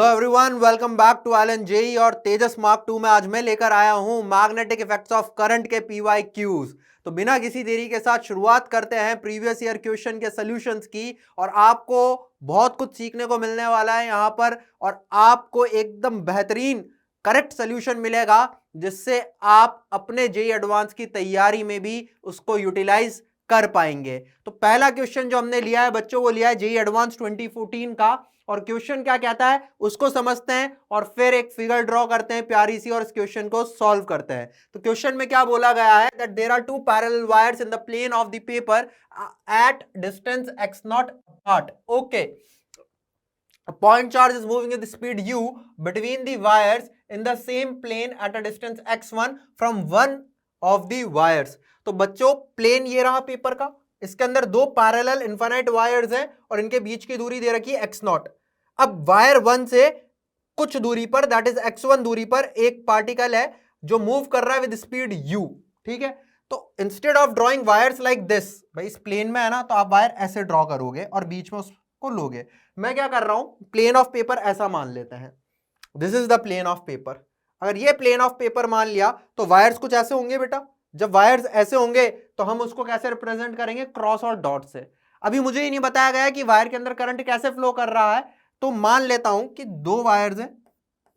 Everyone, welcome back to Allen JEE और Tejas mark 2 में आज मैं लेकर आया हूं मैग्नेटिक इफेक्ट्स ऑफ करंट के पीवाई क्यूज। तो बिना किसी देरी के साथ शुरुआत करते हैं प्रीवियस ईयर क्वेश्चन के सॉल्यूशंस की। और आपको बहुत कुछ सीखने को मिलने वाला है यहां पर, और आपको एकदम बेहतरीन करेक्ट सॉल्यूशन मिलेगा जिससे आप अपने जेई एडवांस की तैयारी में भी उसको यूटिलाइज कर पाएंगे। तो पहला क्वेश्चन जो हमने लिया है बच्चों, वो लिया है जेई एडवांस 2014 का। और क्वेश्चन क्या कहता है उसको समझते हैं और फिर एक फिगर ड्रॉ करते हैं प्यारी सी और इस क्वेश्चन को सॉल्व करते हैं। तो क्वेश्चन में क्या बोला गया है that there are two parallel wires in the plane of the paper at distance x naught apart. Okay, a point charge is moving at the speed u between the wires in the same plane at a distance x1 from one of the wires। तो बच्चों plane ये रहा paper का, इसके अंदर दो parallel infinite wires हैं और इनके बीच की दूरी दे रखी है x नॉट। अब वायर वन से कुछ दूरी पर दैट इज x1 दूरी पर एक पार्टिकल है जो मूव कर रहा है विद स्पीड u। ठीक है, तो instead of drawing wires like this, भाई इस प्लेन में है ना, तो आप वायर ऐसे ड्रॉ करोगे और बीच में उसको लोगे। मैं क्या कर रहा हूं, प्लेन ऑफ पेपर ऐसा मान लेते हैं, this is the plane of paper. अगर ये प्लेन ऑफ पेपर मान लिया तो वायर्स कुछ ऐसे होंगे बेटा। जब वायर्स ऐसे होंगे तो हम उसको कैसे रिप्रेजेंट करेंगे, क्रॉस और डॉट से। अभी मुझे ही नहीं बताया गया कि वायर के अंदर करंट कैसे फ्लो कर रहा है, तो मान लेता हूं कि दो वायर्स हैं,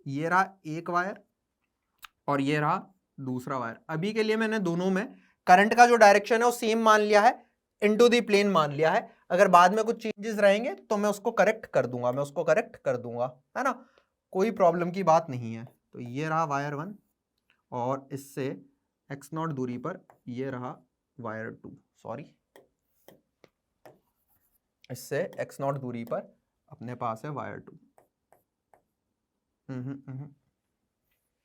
ये रहा एक वायर और ये रहा दूसरा वायर। अभी के लिए मैंने दोनों में करंट का जो डायरेक्शन है वो सेम मान लिया है, इनटू द प्लेन मान लिया है। अगर बाद में कुछ चेंजेस रहेंगे तो मैं उसको करेक्ट कर दूंगा, है ना, कोई प्रॉब्लम की बात नहीं है। तो ये रहा वायर वन और इससे x नॉट दूरी पर ये रहा वायर टू, सॉरी इससे x नॉट दूरी पर अपने पास है वायर टू।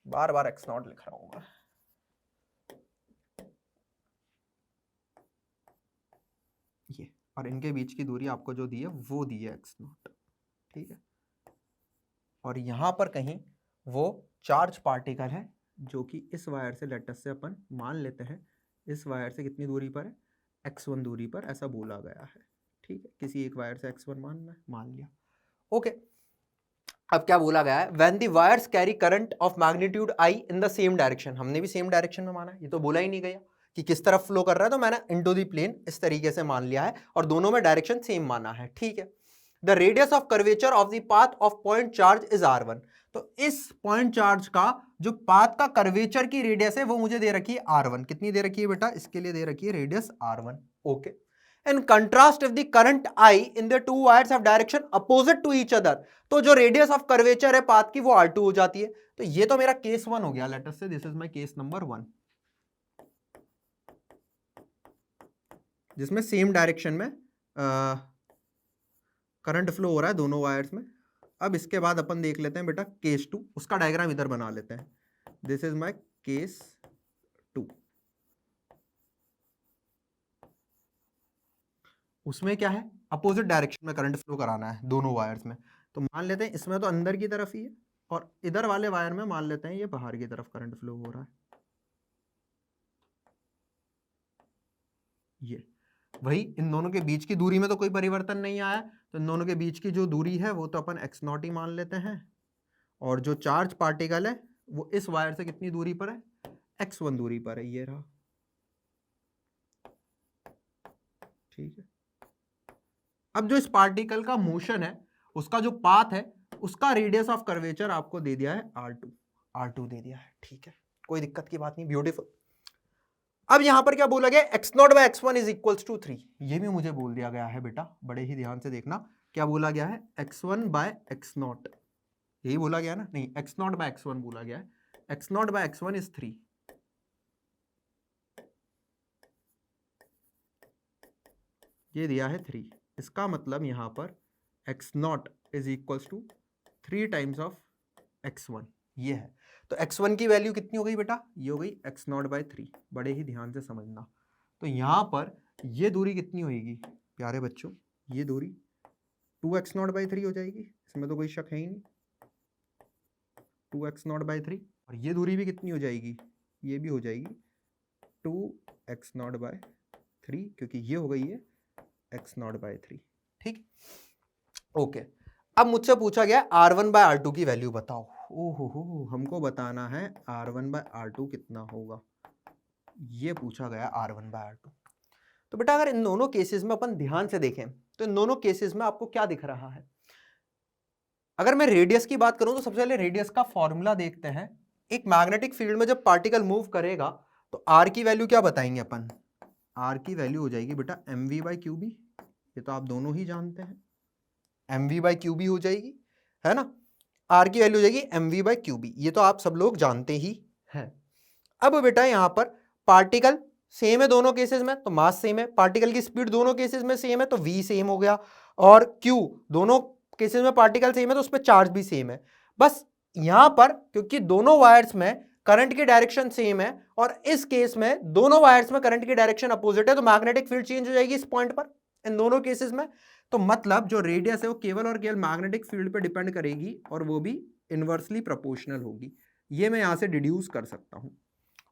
बार बार x नॉट लिख रहा हूं मैं। ये और इनके बीच की दूरी आपको जो दी है वो दी है x नॉट। ठीक है, और यहां पर कहीं वो चार्ज पार्टिकल है जो कि इस वायर से, लेटस से अपन मान लेते हैं इस वायर से कितनी दूरी पर है, x1 दूरी पर, ऐसा बोला गया है। ठीक है, किसी एक वायर से x1 मान लिया। ओके, अब क्या बोला गया है, when the wires carry current of magnitude I in the same direction. हमने भी सेम डायरेक्शन में माना है, ये तो बोला ही नहीं गया कि किस तरफ फ्लो कर रहा है, तो मैंने इनटू द प्लेन इस तरीके से मान लिया है और दोनों में डायरेक्शन सेम माना है। ठीक है, the radius of curvature of the path of point charge is r1। तो इस पॉइंट चार्ज का जो पाथ का कर्वेचर की रेडियस है वो मुझे दे रखी है r1। कितनी दे रखी है बेटा, इसके लिए दे रखी है radius r1। Okay, in contrast if the current I in the two wires have direction opposite to each other, तो जो रेडियस ऑफ कर्वेचर है पाथ की वो r2 हो जाती है। तो ये तो मेरा केस वन हो गया, लेट अस से this is my case number 1, जिसमें सेम डायरेक्शन में करंट फ्लो हो रहा है दोनों वायर्स में। अब इसके बाद अपन देख लेते हैं बेटा केस 2, उसका डायग्राम इधर बना लेते हैं। This is my case 2। उसमें क्या है, अपोजिट डायरेक्शन में करंट फ्लो कराना है दोनों वायर्स में। तो मान लेते हैं इसमें तो अंदर की तरफ ही है और इधर वाले वायर में मान लेते हैं ये बाहर की तरफ करंट फ्लो हो रहा है। ये वही, इन दोनों के बीच की दूरी में तो कोई परिवर्तन नहीं आया, तो इन दोनों के बीच की जो दूरी है वो तो अपन x नॉट ही मान लेते हैं। और जो चार्ज पार्टिकल है वो इस वायर से कितनी दूरी पर है, x1 दूरी पर है, ये रहा। ठीक है, अब जो इस पार्टिकल का मोशन है उसका जो पाथ है उसका रेडियस ऑफ कर्वेचर आपको दे दिया है r2 दे दिया है। ठीक है, कोई दिक्कत की बात नहीं, ब्यूटीफुल। अब यहां पर क्या बोला गया, x naught by x1 is equals to 3। ये भी मुझे बोल दिया गया है बेटा, बड़े ही ध्यान से देखना। क्या बोला गया है, x1 बाय x नॉट, यही बोला गया ना, नहीं x नॉट बाय x1 बोला गया है। x naught by x1 is 3, ये दिया है 3। इसका मतलब यहां पर x naught is equals to 3 times of x1, ये है। तो x1 की वैल्यू कितनी हो गई बेटा, ये हो गई x नॉट बाय 3। बड़े ही ध्यान से समझना। तो यहां पर ये दूरी कितनी होगी प्यारे बच्चों, ये दूरी 2x नॉट बाय 3 हो जाएगी, इसमें तो कोई शक है ही नहीं, 2x नॉट बाय 3। और ये दूरी भी कितनी हो जाएगी, ये भी हो जाएगी 2x नॉट बाय 3, क्योंकि ये हो गई है x नॉट बाय 3। ठीक, ओके। अब मुझसे पूछा गया R1 बाय R2 की वैल्यू बताओ। ओहो, हमको बताना है R1 बाय R2 कितना होगा, ये पूछा गया R1 बाय R2। तो बेटा अगर इन दोनों केसेस में अपन ध्यान से देखें तो इन दोनों केसेस में आपको क्या दिख रहा है। अगर मैं रेडियस की बात करूं तो सबसे पहले रेडियस का फॉर्मूला देखते हैं। एक मैग्नेटिक फील्ड में जब पार्टिकल मूव करेगा तो आर की वैल्यू क्या बताएंगे अपन, आर की वैल्यू हो जाएगी बेटा mv बाई क्यू बी, ये तो आप दोनों ही जानते हैं, mv बाई क्यू बी हो जाएगी, है ना। आर की वैल्यू हो जाएगी mv बाई क्यू बी, ये तो आप सब लोग जानते ही हैं। अब बेटा यहां पर पार्टिकल सेम है दोनों केसेस में तो मास सेम है, पार्टिकल की स्पीड दोनों केसेस में सेम है तो v सेम हो गया, और q दोनों केसेस में पार्टिकल सेम है तो उस पर चार्ज भी सेम है। बस यहां पर क्योंकि दोनों वायर्स में करंट की डायरेक्शन सेम है और इस केस में दोनों वायर्स में करंट की डायरेक्शन अपोजिट है तो मैग्नेटिक फील्ड चेंज हो जाएगी इस पॉइंट पर इन दोनों केसेस में। तो मतलब जो रेडियस है वो केवल और केवल मैग्नेटिक फील्ड पर डिपेंड करेगी और वो भी इनवर्सली प्रोपोर्शनल होगी, ये मैं यहां से डिड्यूस कर सकता हूं।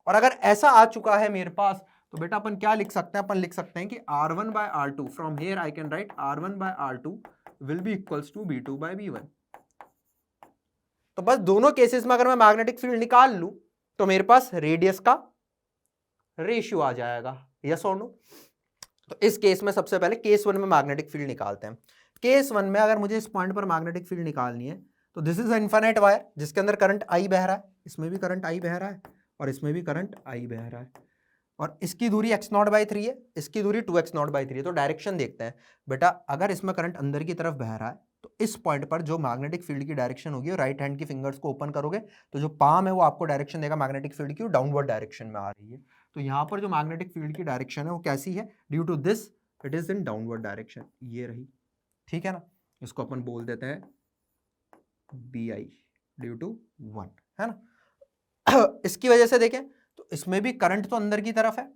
और अगर ऐसा आ चुका है मेरे पास तो बेटा अपन क्या लिख सकते हैं, अपन लिख सकते हैं कि R1 by R2 from here I can write R1 by R2 will be equals to B2 by B1। तो बस दोनों केसेस में अगर मैं मैग्नेटिक फील्ड निकाल लूं तो मेरे पास रेडियस का रेशियो आ जाएगा, यस और नो। तो इस केस में सबसे पहले केस 1 में मैग्नेटिक फील्ड निकालते हैं। केस 1 में अगर मुझे इस पॉइंट पर मैग्नेटिक फील्ड निकालनी है तो दिस इज इनफिनिट वायर जिसके अंदर करंट I बह रहा है, इसमें भी करंट I बह रहा है और इसमें भी करंट I बह रहा है, और इसकी दूरी x0/3 है, इसकी दूरी 2x0/3 है। तो डायरेक्शन देखते हैं बेटा, अगर इसमें करंट अंदर की तरफ बह रहा है तो इस पॉइंट पर जो मैग्नेटिक फील्ड की डायरेक्शन होगी, राइट हैंड की फिंगर्स को ओपन करोगे तो जो पाम है वो आपको डायरेक्शन देगा मैग्नेटिक फील्ड की, डाउनवर्ड डायरेक्शन में आ रही है। तो यहाँ पर जो मैग्नेटिक फील्ड की डायरेक्शन है वो कैसी है, due to this it is in downward direction, ये रही, ठीक है ना। इसको अपन बोल देते हैं BI ड्यू टू 1, है ना। इसकी वजह से देखें तो इसमें भी करंट तो अंदर की तरफ है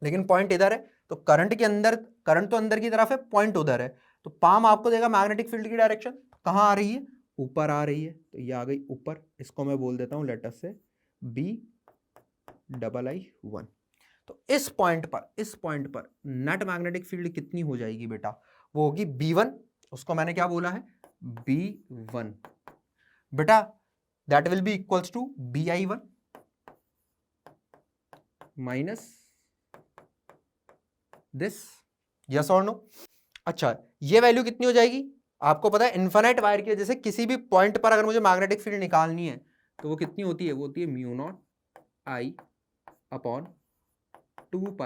लेकिन पॉइंट इधर है, तो करंट के अंदर करंट तो अंदर की तरफ है, पॉइंट उधर है, तो पाम आपको देगा मैग्नेटिक फील्ड की डायरेक्शन कहाँ आ रही है, ऊपर आ रही है, तो ये आ गई ऊपर। इसको मैं बोल देता हूं लेटर से BII1। तो इस पॉइंट पर नेट मैग्नेटिक फील्ड कितनी हो जाएगी बेटा, वो होगी B1, उसको मैंने क्या बोला है B1 बेटा, that will be equals to BI1 minus this, yes और नो। अच्छा ये वैल्यू कितनी हो जाएगी, आपको पता है इनफिनिट वायर की वजह से किसी भी पॉइंट पर अगर मुझे मैग्नेटिक फील्ड निकालनी है तो वो कितनी होती है, वो होती है μ0I upon 2π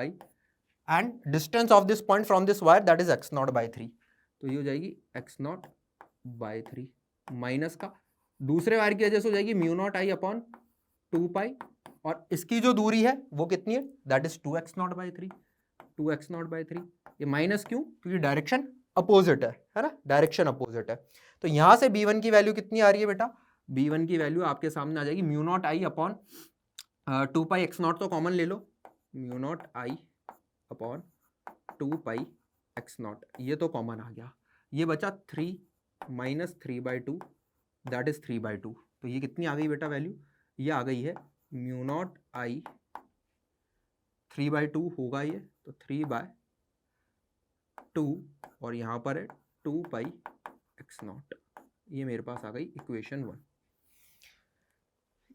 and distance of this point from this wire that is x0/3। तो ये हो जाएगी x0/3 माइनस का दूसरे वायर की वजह से हो जाएगी μ0I अपॉन 2π, और इसकी जो दूरी है वो कितनी है, दैट इज 2x0/3, 2x0/3। ये माइनस क्यों, क्योंकि डायरेक्शन अपोजिट है ना, डायरेक्शन अपोजिट है। तो यहां से B1 की वैल्यू कितनी आ रही है बेटा, B1 की वैल्यू आपके सामने आ जाएगी μ0I अपॉन 2π x0 तो कॉमन ले लो, μ0I अपॉन 2π x0, ये तो कॉमन आ गया, ये बचा 3 माइनस 3/2 दैट इज 3/2। तो ये कितनी आ गई बेटा वैल्यू, ये आ गई है μ0I 3/2 होगा ये, तो 3/2 और यहाँ पर है 2π x0, ये मेरे पास आ गई इक्वेशन 1।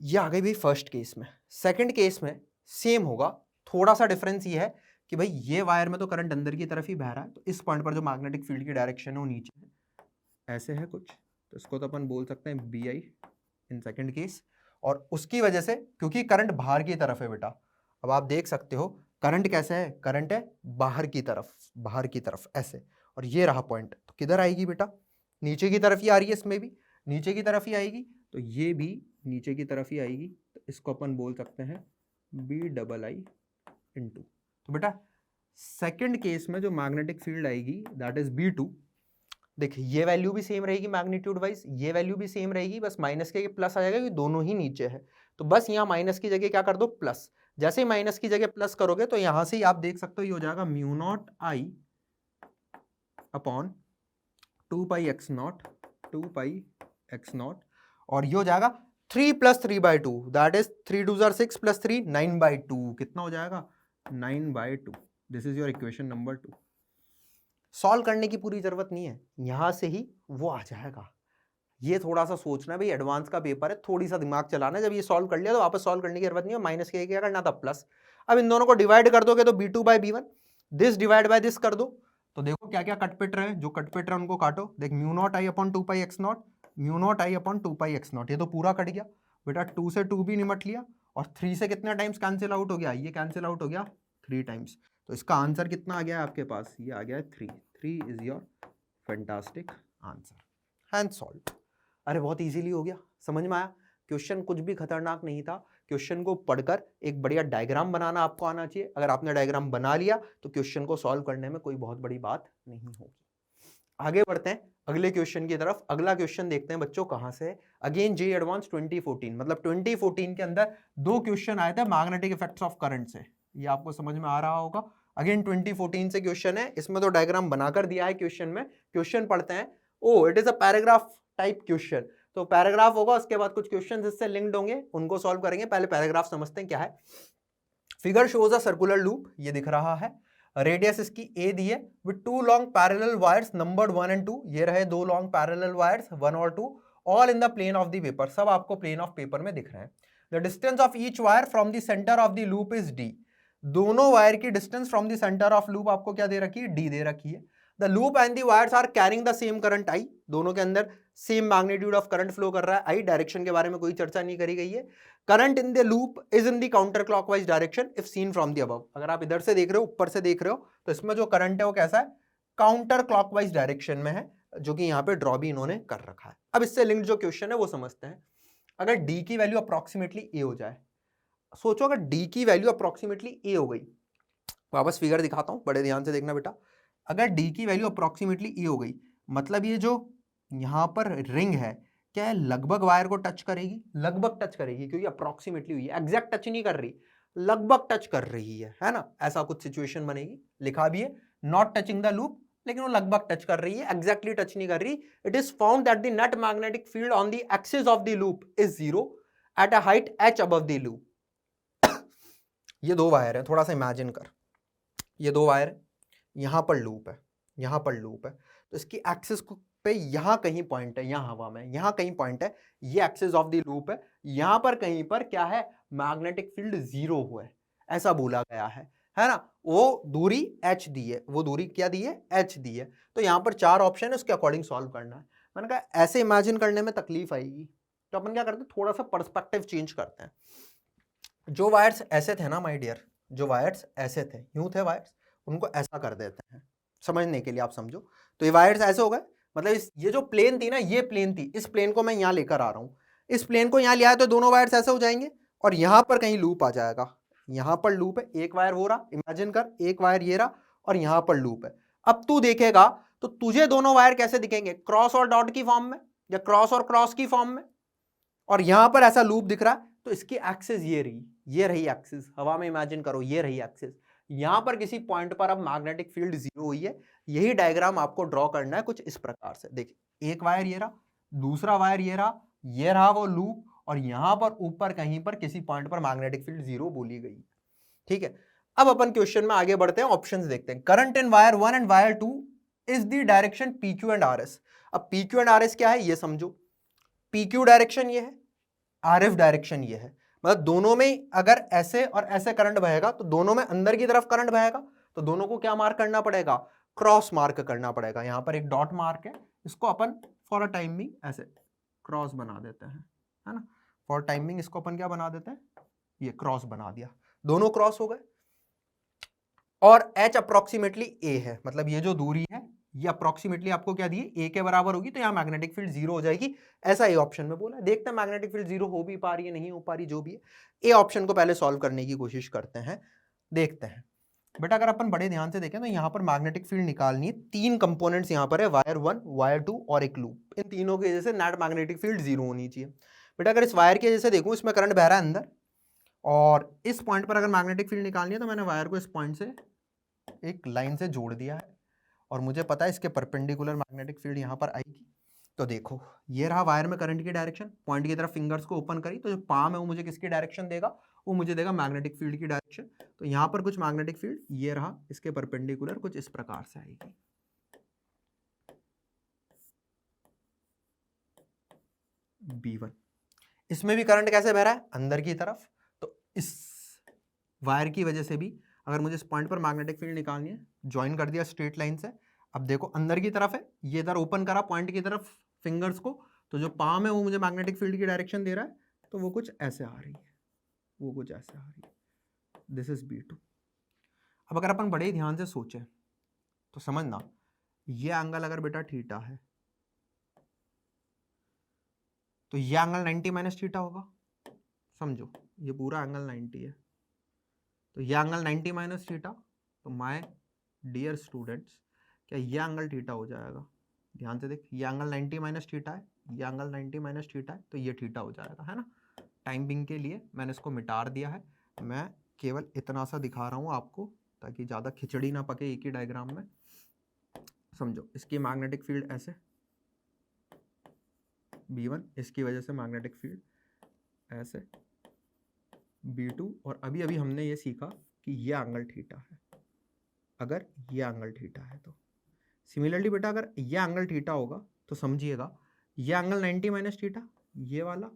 ये आ गई भाई फर्स्ट केस में। सेकंड केस में सेम होगा, थोड़ा सा डिफरेंस ये है कि भाई ये वायर में तो करंट अंदर की तरफ ही बह रहा है, तो इस पॉइंट पर जो मैग्नेटिक फील्ड की डायरेक्शन है वो नीचे है, ऐसे है कुछ, तो इसको तो अपन बोल सकते हैं BI इन सेकंड केस। और उसकी वजह से क्योंकि करंट बाहर की तरफ है बेटा, अब आप देख सकते हो करंट कैसे है, करंट है बाहर की तरफ ऐसे, और ये रहा पॉइंट, तो किधर आएगी बेटा, नीचे की तरफ ही आ रही है, इसमें भी नीचे की तरफ ही आएगी, तो ये भी नीचे की तरफ ही आएगी, तो इसको अपन बोल सकते हैं BII × तो बेटा सेकंड केस में जो मैग्नेटिक फील्ड आएगी दैट इज B2। देखिए ये वैल्यू भी सेम रहेगी मैग्नीट्यूड वाइज, ये वैल्यू भी सेम रहेगी, बस माइनस के प्लस आ जाएगा क्योंकि दोनों ही नीचे है, तो बस यहाँ माइनस की जगह क्या कर दो प्लस, जैसे ही माइनस की जगह प्लस करोगे तो यहां से ही आप देख सकते हो ये हो जाएगा μ0I अपॉन 2π x0 और ये हो जाएगा 3 + 3/2 दैट इज 3 2 6 + 3 9/2, कितना हो जाएगा 9/2। This is your equation number 2। Solve करने की पूरी जरूरत नहीं है, यहां से ही वो आ जाएगा। ये थोड़ा सा सोचना, भाई एडवांस का पेपर है, थोड़ी सा दिमाग चलाना। जब ये सॉल्व कर लिया तो वापस सॉल्व करने की जरूरत नहीं है, माइनस के क्या करना था प्लस। अब इन दोनों को डिवाइड कर दोगे तो b2/b1, this divide by this कर दो, तो देखो क्या क्या कट पिट रहे हैं, जो कट पिट रहे हैं उनको काटो। देख mu naught I upon 2πx0, mu naught I upon 2πx0, ये तो पूरा कट गया बेटा। 2 से 2 भी निमट लिया, और 3 से कितना टाइम्स कैंसिल आउट हो गया, ये कैंसिल आउट हो गया 3 टाइम्स। तो इसका आंसर कितना आ गया है आपके पास, ये आ गया है 3। 3 is your fantastic answer. Hand solve. अरे बहुत इजीली हो गया, समझ में आया। क्वेश्चन कुछ भी खतरनाक नहीं था। क्वेश्चन को पढ़कर एक बढ़िया डायग्राम बनाना आपको आना चाहिए। अगर आपने डायग्राम बना लिया तो क्वेश्चन को सॉल्व करने में कोई बहुत बड़ी बात नहीं होगी। आगे बढ़ते हैं अगले क्वेश्चन की तरफ। अगला क्वेश्चन देखते हैं बच्चों कहां से है। अगेन जेईई एडवांस 2014, मतलब 2014 के अंदर 2 क्वेश्चन आए थे मैग्नेटिक इफेक्ट्स ऑफ करंट से। ये आपको समझ में आ रहा होगा। अगेन 2014 से क्वेश्चन है, इसमें तो डायग्राम बनाकर दिया है क्वेश्चन में। क्वेश्चन पढ़ते हैं। Oh it is a paragraph type question, तो पैराग्राफ होगा, उसके बाद कुछ क्वेश्चन इससे लिंक्ड होंगे, उनको सॉल्व करेंगे। पहले पैराग्राफ समझते हैं क्या है। Figure shows a circular loop, ये दिख रहा है। रेडियस इसकी ए दी है with 2 long parallel wires numbered 1 and 2। ये रहे 2 लॉन्ग पैरेलल वायर्स 1 और 2, all in the plane of the paper. सब आपको प्लेन ऑफ पेपर में दिख रहे हैं। The distance of each wire from the centre of the loop is D. दोनों वायर की distance from the centre of loop आपको क्या दे रखी है, डी दे रखी है। The loop and the wires are carrying the same current I. दोनों के अंदर same magnitude of current flow कर रहा है आई। डायरेक्शन के बारे में कोई चर्चा नहीं करी गई है। Current in the loop is in the counter clockwise direction if seen from the above. अगर आप इधर से देख रहे हो, ऊपर से देख रहे हो, तो इसमें जो करंट है वो कैसा है, काउंटर क्लॉकवाइज डायरेक्शन में है, जो कि यहाँ पे ड्रॉ भी इन्होंने कर रखा है। अब इससे लिंक्ड जो क्वेश्चन है वो समझते हैं। अगर डी की वैल्यू अप्रोक्सीमेटली ए हो जाए, सोचो अगर डी की वैल्यू अप्रोक्सीमेटली ए हो गई, वापस फिगर दिखाता हूं, बड़े ध्यान से देखना बेटा। अगर डी की वैल्यू अप्रोक्सीमेटली ए हो गई, मतलब ये जो यहां पर रिंग है क्या है, लगभग वायर को टच करेगी, लगभग टच करेगी, क्योंकि अप्रोक्सीमेटली हुई है, एग्जैक्ट टच नहीं कर रही, लगभग टच कर रही है ना। ऐसा कुछ सिचुएशन बनेगी, लिखा भी है नॉट टचिंग द लूप, लेकिन वो लगभग टच कर रही है, एग्जैक्टली टच नहीं कर रही। It is found that the net magnetic field on the axis of the loop is 0 at a height h above the loop. ये 2 वायर है, थोड़ा सा इमेजिन कर, ये 2 वायर है, यहां पर लूप है, यहां पर लूप है, तो इसकी एक्सिस पे यहां कहीं पॉइंट है, यहां हवा में यहां कहीं पॉइंट है, ये एक्सिस ऑफ द लूप है। यहां पर कहीं पर क्या है, मैग्नेटिक फील्ड 0 हुआ है, ऐसा बोला गया है ना। वो दूरी h दी है, वो दूरी क्या दी है, h दी है। तो यहां पर 4 ऑप्शन है, उसके अकॉर्डिंग सॉल्व करना है। मैंने कहा ऐसे इमेजिन करने में तकलीफ आएगी, तो अपन क्या करते हैं, थोड़ा सा पर्सपेक्टिव चेंज करते हैं। जो वायर्स ऐसे थे ना माय डियर, जो वायर्स ऐसे थे, यूं थे वायर्स, उनको ऐसा कर देते हैं समझने के लिए, आप समझो। तो ये वायर्स ऐसे हो गए, मतलब ये जो प्लेन थी ना, ये प्लेन थी, इस प्लेन को मैं यहाँ लेकर आ रहा हूँ, इस प्लेन को यहाँ ले आया तो दोनों वायर्स ऐसे हो जाएंगे, और यहाँ पर कहीं लूप आ जाएगा। यहाँ पर लूप है, एक वायर हो रहा, इमेजिन कर, एक वायर ये रहा, और यहाँ पर लूप है। अब तू देखेगा तो तुझे दोनों वायर कैसे दिखेंगे, क्रॉस और डॉट की फॉर्म में, या क्रॉस और क्रॉस की फॉर्म में, और यहां पर ऐसा लूप दिख रहा है, तो इसकी एक्सिस ये रही, ये रही एक्सिस, हवा में इमेजिन करो, ये रही एक्सिस। यहां पर किसी पॉइंट पर अब मैग्नेटिक फील्ड 0 हुई है। यही डायग्राम आपको ड्रॉ करना है कुछ इस प्रकार से। देखिए एक वायर ये रहा, दूसरा वायर ये रहा, ये रहा वो लूप, और यहां पर ऊपर कहीं पर किसी पॉइंट पर मैग्नेटिक फील्ड 0 बोली गई। ठीक है, अब अपन क्वेश्चन में आगे बढ़ते हैं, ऑप्शंस देखते हैं। Current in wire 1 and wire 2 is the direction PQ and RS। अब PQ एंड RS क्या है ये समझो। PQ डायरेक्शन ये है, RF डायरेक्शन ये है, मतलब दोनों में अगर ऐसे और ऐसे करंट बहेगा तो दोनों में अंदर की तरफ करंट बहेगा, तो दोनों को क्या मार्क करना पड़ेगा, क्रॉस मार्क करना पड़ेगा। यहां पर एक डॉट मार्क है, इसको अपन फॉर अ टाइमिंग ऐसे क्रॉस बना देते हैं, है ना। फॉर टाइमिंग इसको अपन क्या बना देते हैं, ये क्रॉस बना दिया, दोनों क्रॉस हो गए। और h अप्रोक्सीमेटली a है, मतलब ये जो दूरी है ये अप्रोक्सीमेटली आपको क्या दी है, a के बराबर होगी, तो यहाँ मैग्नेटिक फील्ड 0 हो जाएगी, ऐसा ये ऑप्शन में बोला है। देखते हैं मैग्नेटिक फील्ड 0 हो भी पा रही है, नहीं हो पा रही, जो भी है। ए ऑप्शन को पहले सॉल्व करने की कोशिश करते हैं, देखते हैं। बेटा अगर अपन बड़े ध्यान से देखें तो यहाँ पर मैग्नेटिक फील्ड निकालनी है, 3 कंपोनेंट्स यहाँ पर है, वायर 1, वायर 2 और एक लूप। इन तीनों की वजह से नेट मैग्नेटिक फील्ड 0 होनी चाहिए। बेटा अगर इस वायर की वजह से देखूँ, इसमें करंट बह रहा है अंदर, और इस पॉइंट पर अगर मैग्नेटिक फील्ड निकालनी है तो मैंने वायर को इस पॉइंट से एक लाइन से जोड़ दिया है, और मुझे पता है इसके परपेंडिकुलर मैग्नेटिक फील्ड यहाँ पर आएगी। तो देखो ये रहा वायर में करंट की डायरेक्शन, पॉइंट की तरफ फिंगर्स को ओपन करी, तो जो पाम है वो मुझे किसकी डायरेक्शन देगा, वो मुझे देगा मैग्नेटिक फील्ड की डायरेक्शन। तो यहाँ पर कुछ मैग्नेटिक फील्ड ये रहा, इसके परपेंडिकुलर कुछ इस प्रकार से आएगी। B1। इसमें भी करंट कैसे बह रहा है, अंदर की तरफ। तो इस वायर की वजह से भी अगर मुझे इस पॉइंट पर मैग्नेटिक फील्ड निकालनी है, ज्वाइन कर दिया स्ट्रेट लाइन से। अब देखो अंदर की तरफ है, ये इधर ओपन करा पॉइंट की तरफ फिंगर्स को, तो जो पाम है वो मुझे मैग्नेटिक फील्ड की डायरेक्शन दे रहा है, तो वो कुछ ऐसे आ रही है, वो कुछ ऐसे आ रही है। This is B2। अब अगर अपन बड़े ध्यान से सोचें तो समझना, ये एंगल अगर बेटा थीटा है तो ये एंगल 90 माइनस थीटा होगा। समझो ये पूरा एंगल 90 है, तो ये एंगल 90 माइनस थीटा। तो माय डियर स्टूडेंट्स, क्या ये एंगल थीटा हो जाएगा? ध्यान से देख, ये एंगल 90 माइनस थीटा है, ये एंगल 90 माइनस थीटा है, तो ये थीटा हो जाएगा, है ना। टाइम बिंग के लिए मैंने इसको मिटा दिया है, मैं केवल इतना सा दिखा रहा हूँ आपको ताकि ज़्यादा खिचड़ी ना पके एक ही डायग्राम में। समझो इसकी मैग्नेटिक फील्ड ऐसे B1, इसकी वजह से मैग्नेटिक फील्ड ऐसे B2, और अभी अभी हमने ये सीखा कि ये एंगल थीटा है अगर ये एंगल थीटा है तो। सिमिलरली बेटा अगर ये एंगल थीटा होगा तो समझिएगा ये एंगल 90 माइनस थीटा ये वाला,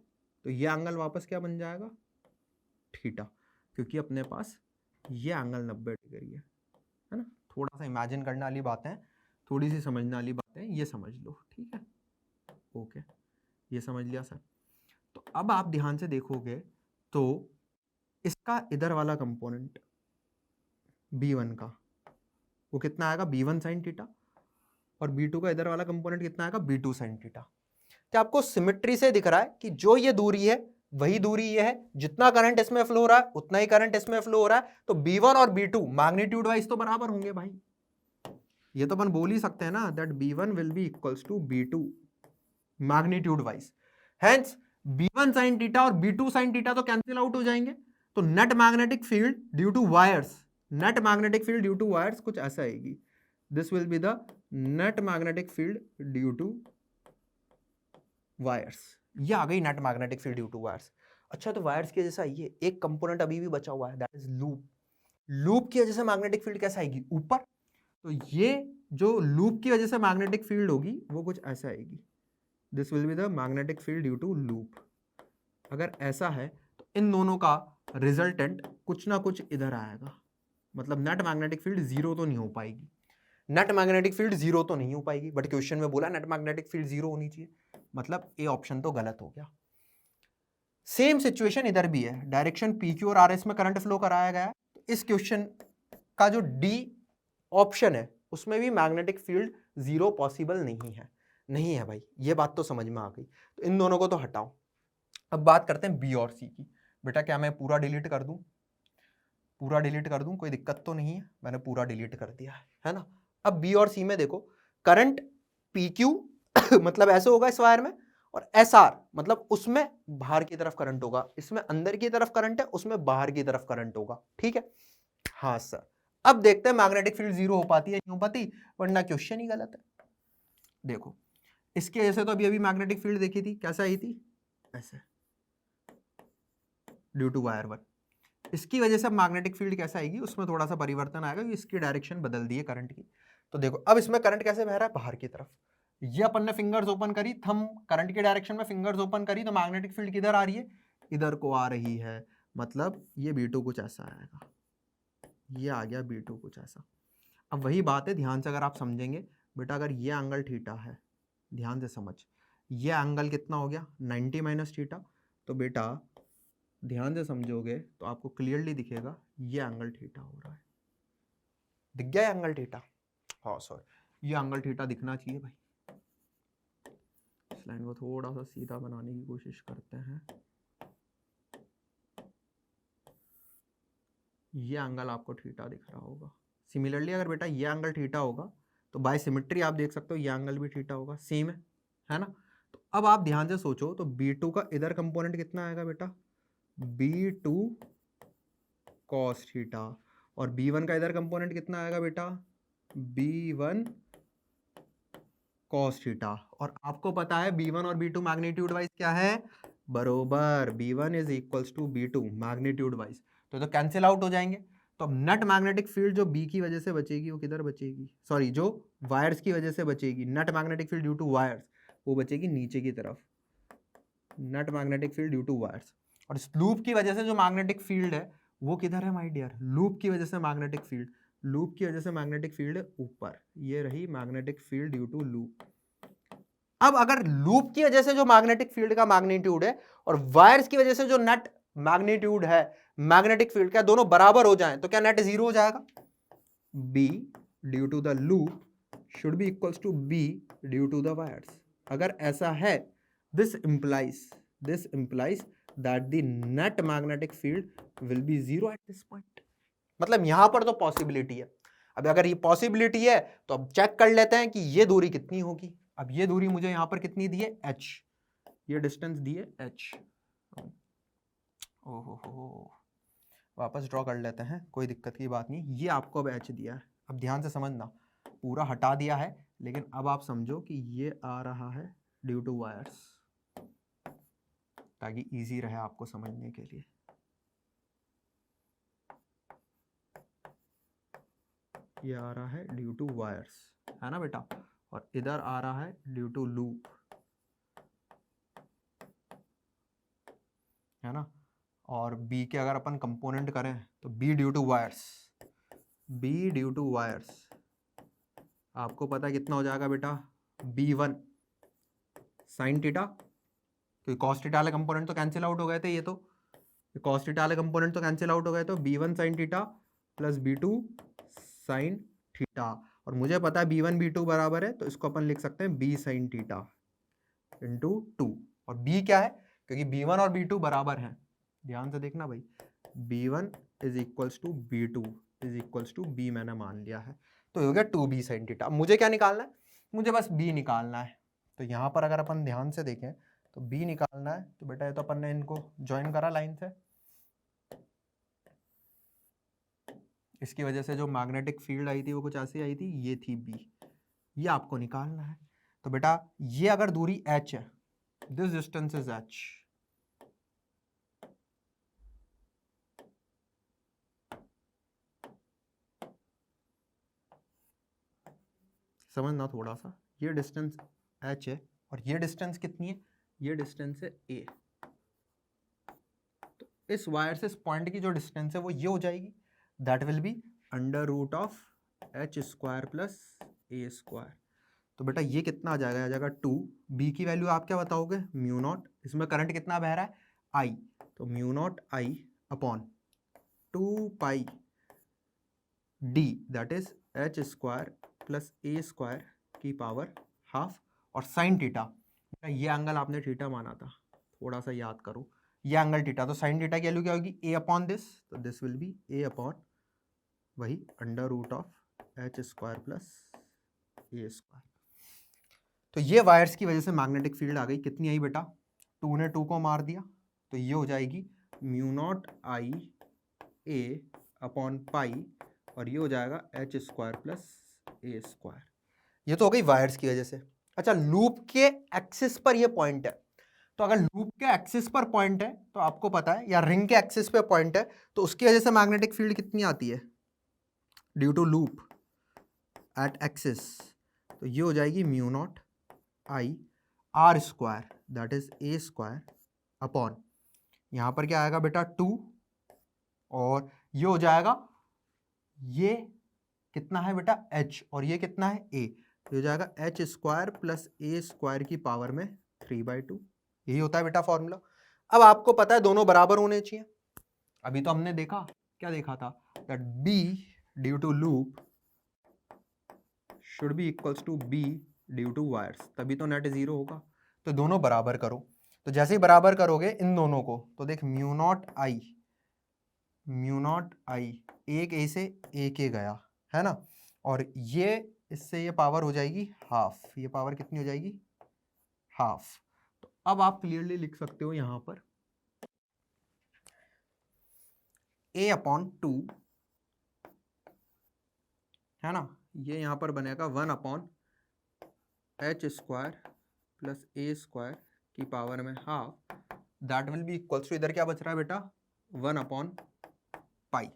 तो ये एंगल वापस क्या बन जाएगा, थीटा, क्योंकि अपने पास ये एंगल 90 डिग्री है ना। थोड़ा सा इमेजिन करने वाली बातें, थोड़ी सी समझने वाली बातें, ये समझ लो, ठीक है। ओके, ये समझ लिया सर। तो अब आप ध्यान से देखोगे तो इसका इधर वाला कंपोनेंट B1 का वो कितना आएगा, B1 साइन थीटा, और B2 का इधर वाला कंपोनेंट कितना आएगा, B2 साइन थीटा। क्या आपको सिमेट्री से दिख रहा है कि जो ये दूरी है वही दूरी ये है, जितना करंट इसमें फ्लो हो रहा है उतना ही करंट इसमें फ्लो हो रहा है, तो B1 और B2 मैग्नीट्यूड वाइज तो बराबर होंगे भाई। ये तो अपन बोल ही सकते हैं ना that B1 will be equals to B2 magnitude wise. Hence B1 sin theta और B2 sin थीटा तो कैंसिल आउट हो जाएंगे, तो net magnetic field due to wires, net magnetic field due to wires कुछ ऐसा आएगी। This will be the net magnetic field due to wires. ये आ गई net magnetic field due to wires. अच्छा, तो वायर्स की वजह से ये एक कंपोनेंट अभी भी बचा हुआ है, दैट इज लूप। लूप की वजह से मैग्नेटिक फील्ड कैसे आएगी, ऊपर। तो ये जो लूप की वजह से मैग्नेटिक फील्ड होगी वो कुछ ऐसा आएगी, this will be the magnetic field due to loop. अगर ऐसा है तो इन दोनों का रिजल्टेंट कुछ ना कुछ इधर आएगा, मतलब नेट मैग्नेटिक फील्ड जीरो तो नहीं हो पाएगी, नेट मैग्नेटिक फील्ड जीरो तो नहीं हो पाएगी, बट क्वेश्चन में बोला नेट मैग्नेटिक फील्ड जीरो होनी चाहिए, मतलब ए ऑप्शन तो गलत हो गया। सेम सिचुएशन इधर भी है, डायरेक्शन PQ और RS में करंट फ्लो कराया गया है, तो इस क्वेश्चन का जो डी ऑप्शन है उसमें भी मैग्नेटिक फील्ड जीरो पॉसिबल नहीं है, नहीं है भाई, ये बात तो समझ में आ गई। तो इन दोनों को तो हटाओ, अब बात करते हैं B और C की। बेटा क्या मैं पूरा डिलीट कर दूं, पूरा डिलीट कर दूं, कोई दिक्कत तो नहीं है, मैंने पूरा डिलीट कर दिया है ना। अब B और C में देखो, करंट PQ मतलब ऐसे होगा इस वायर में, और SR मतलब उसमें बाहर की तरफ करंट होगा, इसमें अंदर की तरफ करंट है, उसमें बाहर की तरफ करंट होगा, ठीक है। हाँ सर, अब देखते हैं मैग्नेटिक फील्ड जीरो हो पाती है नहीं हो पाती, वरना क्वेश्चन ही गलत है। देखो इसके जैसे तो अभी अभी मैग्नेटिक फील्ड देखी थी, कैसे आई थी, ऐसे ड्यू टू वायर 1। इसकी वजह से मैग्नेटिक फील्ड कैसे आएगी, उसमें थोड़ा सा परिवर्तन आएगा, इसकी डायरेक्शन बदल दी है करंट की। तो देखो अब इसमें करंट कैसे बह रहा है, बाहर की तरफ। ये अपन ने फिंगर्स ओपन करी, थंब करंट की डायरेक्शन में फिंगर्स ओपन करी, तो मैग्नेटिक फील्ड किधर आ रही है, इधर को आ रही है, मतलब ये B2 कुछ ऐसा आएगा, ये आ गया B2 कुछ ऐसा। अब वही बात है, ध्यान से अगर आप समझेंगे बेटा, अगर ये एंगल थीटा है, ध्यान से समझ, ये एंगल कितना हो गया 90 माइनस थीटा, तो बेटा ध्यान से समझोगे तो आपको क्लियरली दिखेगा ये एंगल थीटा हो रहा है, दिख गया एंगल थीटा। हाँ सर, ये एंगल थीटा दिखना चाहिए भाई। इस लाइन को थोड़ा सा सीधा बनाने की कोशिश करते हैं, ये एंगल आपको थीटा दिख रहा होगा। सिमिलरली अगर बेटा ये एंगल थीटा होगा तो बाय सिमेट्री आप देख सकते हो ये एंगल भी थीटा होगा, सेम है ना। तो अब आप ध्यान से सोचो, तो B2 का इधर कंपोनेंट कितना आएगा बेटा, B2 cos थीटा, और B1 का इधर कंपोनेंट कितना आएगा बेटा, B1 cos थीटा। और आपको पता है B1 और B2 मैग्नीट्यूड वाइज क्या है, बरोबर B1 is equals to B2 magnitude wise, तो कैंसिल आउट हो जाएंगे। तो अब नेट मैग्नेटिक फील्ड जो B की वजह से बचेगी वो किधर बचेगी, सॉरी जो वायर्स की वजह से बचेगी, net magnetic field due to wires, वो बचेगी नीचे की तरफ, net magnetic field due to wires. और इस लूप की वजह से जो मैग्नेटिक फील्ड है वो किधर है माय डियर? लूप की वजह से मैग्नेटिक फील्ड, लूप की वजह से मैग्नेटिक फील्ड है ऊपर, ये रही magnetic field due to loop. अब अगर लूप की वजह से जो मैग्नेटिक फील्ड का मैग्नीट्यूड है और वायर्स की वजह से जो नेट मैग्नीट्यूड है मैग्नेटिक फील्ड का, दोनों बराबर हो जाएं तो क्या नेट जीरो हो जाएगा? B due to the loop should be equals to B due to the wires. अगर ऐसा है, this implies that the net magnetic field will be zero at this point। मतलब यहां पर तो पॉसिबिलिटी है। अब अगर ये पॉसिबिलिटी है तो अब चेक कर लेते हैं कि ये दूरी कितनी होगी। अब ये दूरी मुझे यहां पर कितनी दी है? h, ये डिस्टेंस दी है h। ओहो, वापस ड्रॉ कर लेते हैं, कोई दिक्कत की बात नहीं। ये आपको अब h दिया है, अब ध्यान से समझना, पूरा हटा दिया है, लेकिन अब आप समझो कि ये आ रहा है ड्यू टू वायर्स, ताकि इजी रहे आपको समझने के लिए। ये आ रहा है ड्यू टू वायर्स, है ना बेटा, और इधर आ रहा है ड्यू टू लूप, है ना। और B के अगर अपन कंपोनेंट करें तो B due to wires, B due to wires आपको पता है कितना हो जाएगा बेटा? B1 साइन थीटा, क्योंकि कॉस थीटा वाले कंपोनेंट तो कैंसिल आउट हो गए थे, ये तो कॉस थीटा वाले कंपोनेंट तो कैंसिल आउट हो गए, तो B1 sine theta plus B2 sine theta. और मुझे पता है B1 B2 बराबर है, तो इसको अपन लिख सकते हैं B साइन थीटा इंटू 2। और B क्या है? क्योंकि B1 और B2 बराबर हैं, ध्यान से देखना भाई, B1 is equals to B2 is equals to B मैंने मान लिया है, तो हो गया 2B साइन थीटा। अब मुझे क्या निकालना है? मुझे बस B निकालना है। तो यहाँ पर अगर अपन ध्यान से देखें तो B निकालना है, तो बेटा ये तो अपन ने इनको ज्वाइन करा लाइन से, इसकी वजह से जो मैग्नेटिक फील्ड आई थी वो कुछ ऐसी आई थी, ये थी B, ये आपको निकालना है। तो बेटा ये अगर दूरी h है, दिस डिस्टेंस इज h, समझना थोड़ा सा, ये डिस्टेंस h है और ये डिस्टेंस कितनी है? ये डिस्टेंस है a। तो इस वायर से इस पॉइंट की जो डिस्टेंस है वो ये हो जाएगी, that will be under root of h square plus a square. तो बेटा ये कितना आ जाएगा? आ जाएगा 2। B की वैल्यू आप क्या बताओगे? म्यू नॉट, इसमें करंट कितना बह रहा है? I, तो mu not I upon 2 pi D that is h square plus a square की पावर हाफ। और साइन थीटा, ये एंगल आपने थीटा माना था, थोड़ा सा याद करो, ये एंगल थीटा, तो साइन थीटा की वैल्यू क्या होगी? a अपॉन दिस, तो this will be a upon वही under root of h square plus a square. तो ये वायर्स की वजह से मैग्नेटिक फील्ड आ गई, कितनी आई बेटा? 2 ने 2 को मार दिया, तो ये हो जाएगी mu not I a upon pi, और ये हो जाएगा h square plus a square. ये तो हो गई वायर्स की वजह से। अच्छा, लूप के एक्सिस पर ये पॉइंट है, तो अगर लूप के एक्सिस पर पॉइंट है तो आपको पता है, या रिंग के एक्सिस पे पॉइंट है, तो उसकी वजह से मैग्नेटिक फील्ड कितनी आती है due to loop at axis? तो ये हो जाएगी mu not I R square that is A square upon, यहाँ पर क्या आएगा बेटा? 2, और ये हो जाएगा, ये कितना है बेटा? h, और ये कितना है? a, तो हो जाएगा h square plus a square की पावर में 3/2। यही होता है बेटा फॉर्मूला। अब आपको पता है दोनों बराबर होने चाहिए। अभी तो हमने देखा, क्या देखा था? That B due to loop should be equals to B due to wires, तभी तो नेट जीरो होगा। तो दोनों बराबर करो, तो जैसे ही बराबर करोगे इन दोनों को, तो देख म्यू नॉट आई एक a से एक a गया, है ना, और ये इससे ये पावर हो जाएगी हाफ, ये पावर कितनी हो जाएगी? हाफ। तो अब आप क्लियरली लिख सकते हो यहां पर a अपॉन 2, है ना, ये यहां पर बनेगा 1 upon h square plus a square की पावर में half, that will be equals to, इधर क्या बच रहा है बेटा? 1 अपॉन पाई।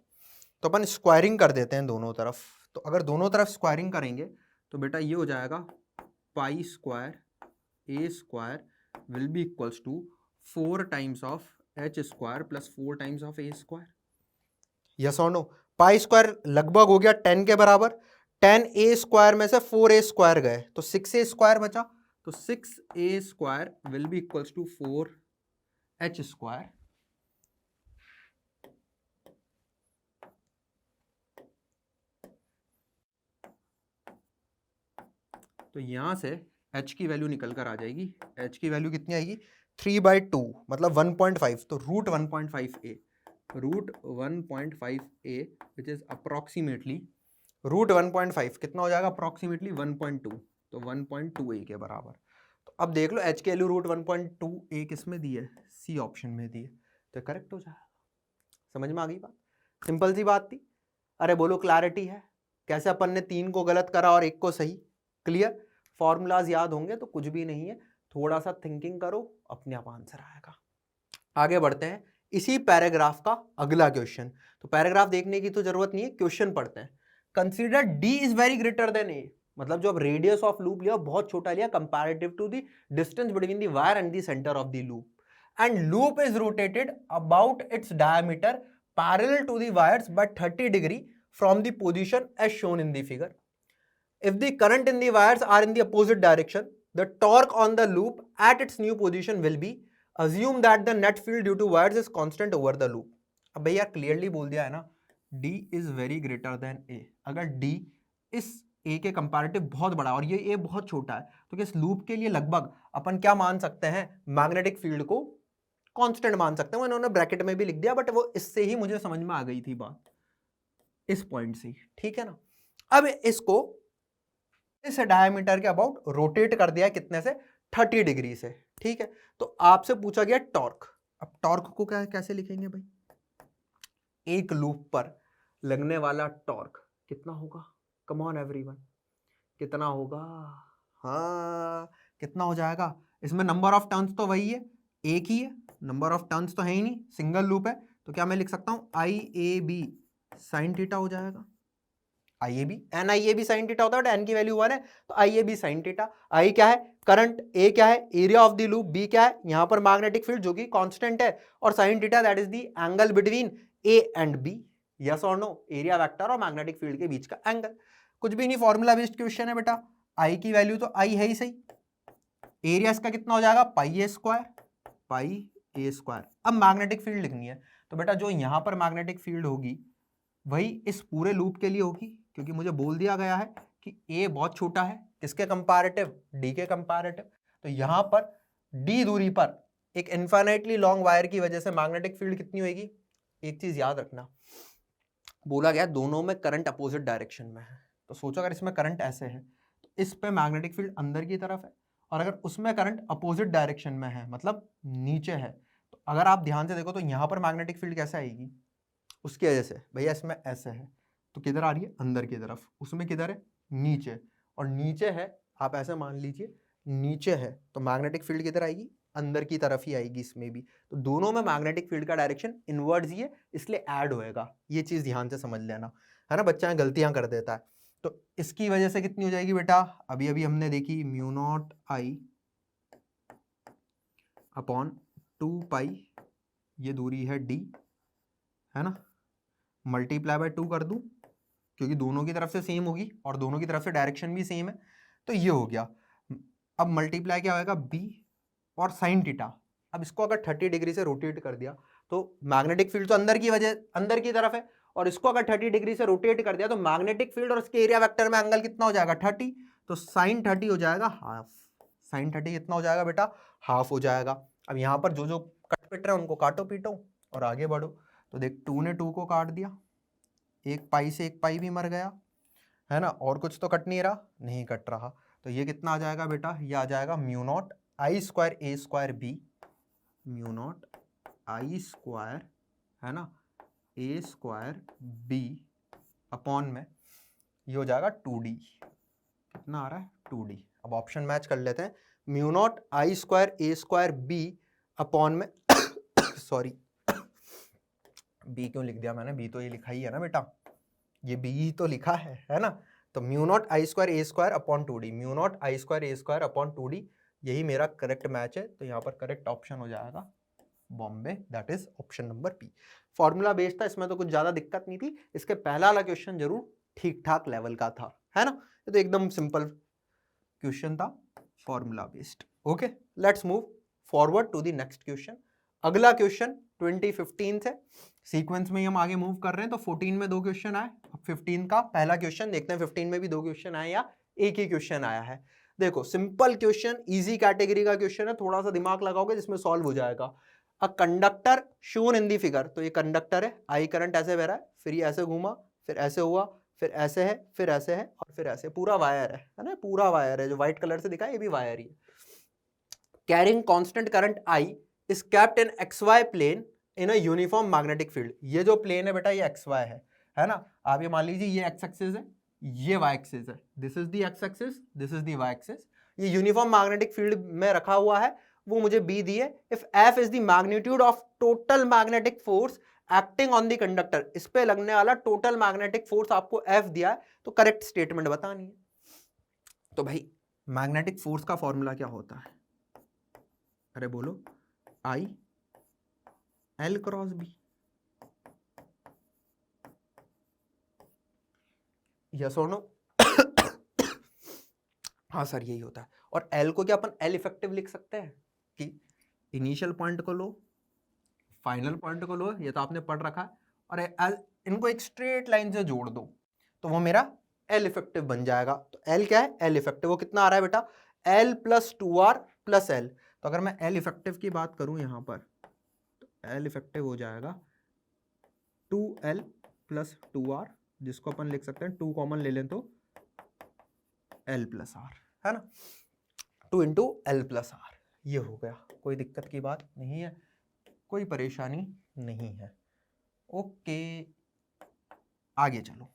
तो अपन स्क्वायरिंग कर देते हैं दोनों तरफ। तो अगर दोनों तरफ स्क्वायरिंग करेंगे तो बेटा ये हो जाएगा pi square a square will be equals to 4 times of H square plus 4 times of A square. Yes और नो? पाई स्क्वायर लगभग हो गया 10 के बराबर। 10 ए स्क्वायर में से 4 ए स्क्वायर गए तो 6 ए स्क्वायर बचा, तो 6 A square will be equals to 4 H square. तो यहां से h की वैल्यू निकल कर आ जाएगी। h की वैल्यू कितनी आएगी? 3/2 मतलब 1.5, तो root 1.5 a, root 1.5 a which is approximately root 1.5 कितना हो जाएगा? अप्रोक्सीमेटली 1.2, तो 1.2 a के बराबर। तो अब देख लो h की वैल्यू रूट 1.2 a किस में दी है? सी ऑप्शन में दी है, तो करेक्ट हो जाएगा। समझ में आ गई बात? सिंपल सी बात थी। अरे बोलो क्लैरिटी है? कैसे अपन ने 3 को गलत करा और 1 को सही? क्लियर? फॉर्मूलाज याद होंगे तो कुछ भी नहीं है, थोड़ा सा थिंकिंग करो, अपने आप आंसर आएगा। आगे बढ़ते हैं इसी पैराग्राफ का अगला क्वेश्चन। तो पैराग्राफ देखने की तो जरूरत नहीं है, क्वेश्चन पढ़ते हैं। Consider D is very greater than A, मतलब जो अब रेडियस ऑफ लूप लिया बहुत छोटा लिया comparative to the distance between the wire and the centre of the loop, and loop is rotated about its diameter parallel to the wires by 30 degree from the position as shown in the figure. If the current in the wires are in the opposite direction, the torque on the loop at its new position will be, assume that the net field due to wires is constant over the loop. अब भैया clearly बोल दिया है ना, D is very greater than A। अगर D इस A के comparative बहुत बड़ा और ये A बहुत छोटा है, तो इस लूप के लिए लगभग अपन क्या मान सकते हैं? मैग्नेटिक फील्ड को कांस्टेंट मान सकते हैं। वो इन्होंने ब्रैकेट में भी लिख दिया, बट वो इससे ही मुझे समझ में आ गई थी बात, इस पॉइंट से, ठीक है ना। अब इसको इस डायमीटर के अबाउट रोटेट कर दिया कितने से? 30 डिग्री से, ठीक है। तो आपसे पूछा गया टॉर्क। अब टॉर्क को कैसे लिखेंगे भाई? एक लूप पर लगने वाला टॉर्क कितना होगा? कम ऑन एवरीवन, कितना होगा? हाँ, कितना हो जाएगा? इसमें नंबर ऑफ टर्न्स तो वही है, एक ही है, नंबर ऑफ टर्न्स तो है ही नहीं, सिंगल लूप है। तो क्या मैं लिख सकता हूं IAB साइन थीटा हो जाएगा। IAB N IAB sine theta होता है, एन की वैल्यू 1 है, तो IAB साइन थीटा। आई क्या है? करंट, ए क्या है? Area of the loop, B क्या है? यहां पर मैग्नेटिक फील्ड जो कि कांस्टेंट है, और sine theta that is the angle between A and B. Yes और नो? एरिया वेक्टर और मैग्नेटिक फील्ड के बीच का एंगल। कुछ भी नहीं, फॉर्मूला बेस्ड क्वेश्चन है बेटा। आई की वैल्यू तो आई है ही सही, एरिया इसका कितना हो जाएगा? पाई ए स्क्वायर, पाई ए स्क्वायर। अब मैग्नेटिक फील्ड लिखनी है, तो बेटा जो यहां पर मैग्नेटिक फील्ड होगी वही इस पूरे लूप के लिए होगी, क्योंकि मुझे बोल दिया गया है कि ए बहुत छोटा है, किसके कंपैरेटिव? डी के कंपैरेटिव। तो यहां पर डी दूरी पर एक इनफाइनाइटली लॉन्ग वायर की वजह से मैग्नेटिक फील्ड कितनी होगी? एक चीज याद रखना, बोला गया दोनों में करंट अपोजिट डायरेक्शन में है। तो सोचो अगर इसमें करंट ऐसे है तो इस पे मैग्नेटिक फील्ड अंदर की तरफ है, और अगर उसमें करंट अपोजिट डायरेक्शन में है मतलब नीचे है, तो अगर आप ध्यान से देखो तो यहां पर मैग्नेटिक फील्ड कैसे आएगी? उसकी वजह से भैया इसमें ऐसे है तो किधर आ रही है? अंदर की तरफ। उसमें किधर है? नीचे। और नीचे है, आप ऐसे मान लीजिए नीचे है, तो मैग्नेटिक फील्ड किधर आएगी? अंदर की तरफ ही आएगी इसमें भी। तो दोनों में मैग्नेटिक फील्ड का डायरेक्शन इनवर्ड्स ही है, इसलिए ऐड होएगा। ये चीज ध्यान से समझ लेना, है ना। बच्चा गलतियां कर देता है। तो इसकी वजह से कितनी हो जाएगी बेटा? अभी अभी हमने देखी, म्यू नॉट आई अपॉन 2 पाई, ये दूरी है डी, है ना, मल्टीप्लाई बाय 2 कर दूं, क्योंकि दोनों की तरफ से सेम होगी और दोनों की तरफ से डायरेक्शन भी सेम है, तो ये हो गया। अब मल्टीप्लाई क्या होगा? बी और साइन थीटा। अब इसको अगर 30 डिग्री से रोटेट कर दिया तो मैग्नेटिक फील्ड तो अंदर की तरफ है, और इसको अगर 30 डिग्री से रोटेट कर दिया तो मैग्नेटिक फील्ड और इसके एरिया वेक्टर में एंगल कितना हो जाएगा? 30। तो साइन 30 हो जाएगा हाफ। साइन 30 कितना हो जाएगा बेटा? हाफ हो जाएगा। अब यहाँ पर जो जो कट पिट रहे हैं उनको काटो पीटो और आगे बढ़ो। तो देख 2 ने 2 को काट दिया, एक पाई से एक पाई भी मर गया, है ना, और कुछ तो कट नहीं रहा, नहीं कट रहा। तो ये कितना आ जाएगा बेटा? ये आ जाएगा mu naught I square A square B, mu naught I square, है ना, ए स्क्वायर बी अपॉन में ये हो जाएगा 2d। कितना आ रहा है? 2d। अब ऑप्शन मैच कर लेते हैं। Mu naught I square A square B upon में सॉरी बी क्यों लिख दिया मैंने? बी तो ये लिखा ही है ना बेटा, ये बी ही तो लिखा है ना। तो mu not I square A square upon 2d, mu not I square A square upon 2d, यही मेरा करेक्ट मैच है, तो यहाँ पर करेक्ट ऑप्शन हो जाएगा बॉम्बे, that is option number B. Formula based था, इसमें तो कुछ ज्यादा दिक्कत नहीं थी। इसके पहला वाला क्वेश्चन जरूर ठीक ठाक लेवल का था, है ना, ये तो एकदम सिंपल क्वेश्चन था, formula based. Okay, let's move forward to the next question. अगला क्वेश्चन 2015 से सीक्वेंस में ही हम आगे मूव कर रहे हैं, तो 14 में 2 क्वेश्चन आए, अब 15 का पहला क्वेश्चन देखते हैं 15 में भी 2 क्वेश्चन आए या एक ही क्वेश्चन आया है। देखो सिंपल क्वेश्चन, इजी कैटेगरी का क्वेश्चन है, थोड़ा सा दिमाग लगाओगे जिसमें सॉल्व हो जाएगा। A conductor shown in the figure, तो ये कंडक्टर है, आई करंट ऐसे बह रहा है, फिर ये ऐसे घूमा, फिर ऐसे हुआ, फिर ऐसे है, फिर ऐसे है, और फिर ऐसे, पूरा वायर है ना, पूरा वायर है, जो व्हाइट कलर से दिखा है ये भी वायर ही है। Carrying constant current I is kept in XY plane in a uniform magnetic field. ये जो प्लेन है बेटा ये XY है ना, आप ये मान लीजिए ये x एक्सिस है, ये y एक्सिस है, this is the x axis, this is the y axis, ये यूनिफॉर्म मैग्नेटिक फील्ड में रखा हुआ है, वो मुझे B दिए। If F is the magnitude of total magnetic force acting on the conductor, इस पे लगने वाला टोटल मैग्नेटिक फोर्स आपको F दिया है, तो करेक्ट स्टेटमेंट बतानी है। तो भाई मैग्नेटिक फोर्स का फॉर्मूला क्या होता है, अरे बोलो, I L cross B, yes और नो? हाँ सर यही होता है। और L को क्या अपन L इफेक्टिव लिख सकते हैं कि इनिशियल पॉइंट को लो, फाइनल पॉइंट को लो, ये तो आपने पढ़ रखा है, और इनको एक स्ट्रेट लाइन से जोड़ दो तो वो मेरा L इफेक्टिव बन जाएगा। तो L क्या है, L इफेक्टिव, वो कितना आ रहा है बेटा, L plus 2R plus L। तो अगर मैं L इफेक्टिव की बात करूं यहां पर, तो L इफेक्टिव हो जाएगा 2L प्लस 2R, जिसको अपन लिख सकते हैं 2 कॉमन ले लें तो L प्लस R, है ना, 2 इंटू L प्लस R, ये हो गया। कोई दिक्कत की बात नहीं है, कोई परेशानी नहीं है। ओके आगे चलो।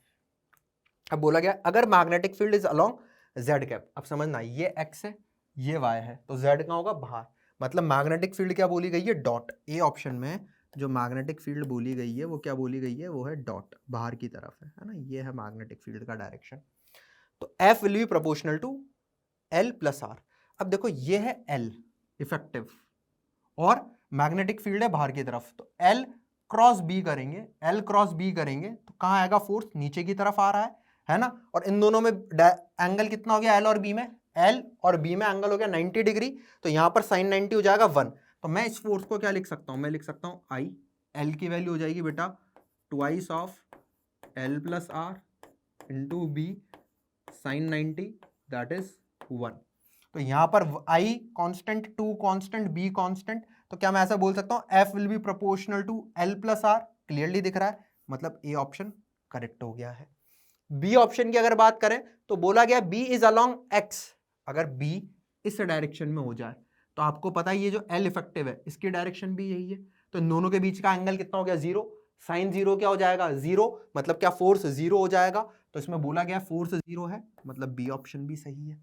अब बोला गया अगर magnetic field is along Z cap, अब समझना ये X है ये Y है, तो Z कहाँ होगा, बाहर, मतलब मैग्नेटिक फील्ड क्या बोली गई है, डॉट। ए ऑप्शन में जो मैग्नेटिक फील्ड बोली गई है वो क्या बोली गई है, वो है डॉट, बाहर की तरफ है ना, ये है मैग्नेटिक फील्ड का डायरेक्शन। तो F will be proportional to L plus R। अब देखो ये है L इफेक्टिव और मैग्नेटिक फील्ड है बाहर की तरफ, तो L क्रॉस B करेंगे, L क्रॉस B करेंगे तो कहाँ आएगा, फोर्स नीचे की तरफ आ रहा है ना, और इन दोनों में एंगल कितना हो गया, L और B में, L और B में एंगल हो गया 90 डिग्री, तो यहाँ पर साइन 90 हो जाएगा 1। तो मैं इस फोर्स को क्या लिख सकता हूँ, मैं लिख सकता हूँ I, L की वैल्यू हो जाएगी बेटा twice of L plus R into B sine 90, that is 1। तो यहाँ पर I constant, 2 constant, B constant, तो क्या मैं ऐसा बोल सकता हूँ F will be proportional to L plus R, clearly दिख रहा है, मतलब ए ऑप्शन करेक्ट हो गया है। बी ऑप्शन की अगर बात करें तो बोला गया B इज अलोंग X, अगर B इस डायरेक्शन में हो जाए तो आपको पता है ये जो L इफेक्टिव है इसकी डायरेक्शन भी यही है, तो इन दोनों के बीच का एंगल कितना हो गया, 0, साइन 0 क्या हो जाएगा, 0, मतलब क्या फोर्स 0 हो जाएगा, तो इसमें बोला गया फोर्स 0 है, मतलब बी ऑप्शन भी सही है।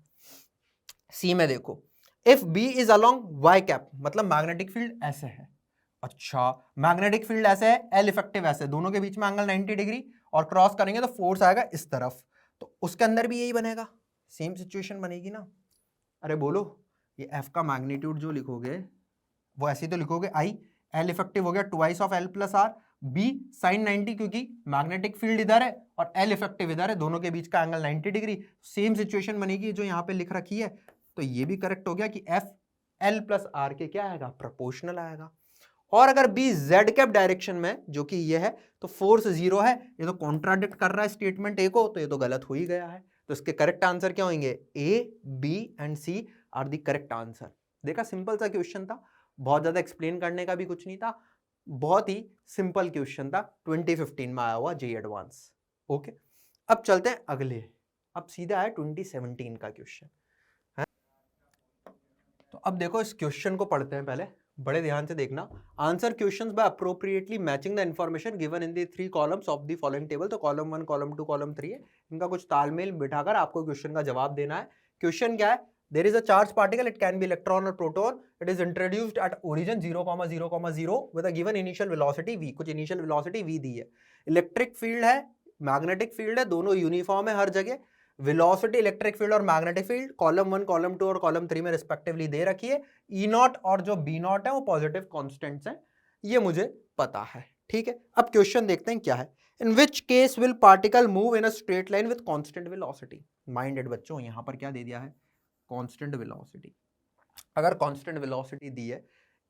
सी में देखो if B is along Y cap, मतलब मैग्नेटिक फील्ड ऐसे है, अच्छा मैग्नेटिक फील्ड ऐसे है, एल इफेक्टिव ऐसे, दोनों के बीच में एंगल 90 डिग्री और क्रॉस करेंगे तो फोर्स आएगा इस तरफ, तो उसके अंदर भी यही बनेगा, सेम सिचुएशन बनेगी ना। अरे बोलो ये एफ का मैग्नीट्यूड जो लिखोगे वो ऐसे तो लिखोगे आई, एल इफेक्टिव हो गया twice of L plus R, B sine 90 क्योंकि मैग्नेटिक फील्ड इधर है और एल इफेक्टिव इधर है, दोनों के बीच का एंगल 90 डिग्री, सेम सिचुएशन बनेगी जो यहाँ पे लिख रखी है। तो ये भी करेक्ट हो गया कि एफ एल प्लस आर के क्या आएगा, प्रोपोर्शनल आएगा। और अगर बी जेड कैप डायरेक्शन में जो कि ये है तो फोर्स 0 है, ये तो कॉन्ट्राडिक्ट कर रहा है स्टेटमेंट ए को, तो ये तो गलत हो ही गया है। तो इसके करेक्ट आंसर क्या होंगे, A B and C are the correct answer. देखा सिंपल सा क्वेश्चन था, बहुत ज्यादा एक्सप्लेन करने का भी कुछ नहीं था, बहुत ही सिंपल क्वेश्चन था, 2015 में आया हुआ जेईई एडवांस। ओके अब चलते हैं अगले, अब सीधा है 2017 का क्वेश्चन है। तो अब देखो इस क्वेश्चन को पढ़ते हैं, पहले बड़े ध्यान से देखना। Answer questions bye appropriately matching the information given in the 3 columns of the following table. तो कॉलम 1, कॉलम 2, कॉलम 3 है, इनका कुछ तालमेल बिठाकर आपको क्वेश्चन का जवाब देना है। क्वेश्चन क्या है, there is a charged particle, it can be electron or proton, it is introduced at origin 0,0,0 with a given initial velocity v, कुछ initial velocity v दी है। इलेक्ट्रिक फील्ड है, मैग्नेटिक फील्ड है, दोनों यूनिफॉर्म है हर जगह, velocity, electric field और magnetic field column 1, column 2 और column 3 में रिस्पेक्टिवली दे रखी है। ई नॉट और जो बी नॉट है वो पॉजिटिव कॉन्स्टेंट्स हैं, ये मुझे पता है। ठीक है, अब क्वेश्चन देखते हैं क्या है। In which case will particle move in a straight line with constant velocity. Minded बच्चों, यहां पर क्या दे दिया है, कांस्टेंट वेलोसिटी। अगर कांस्टेंट वेलोसिटी दी है,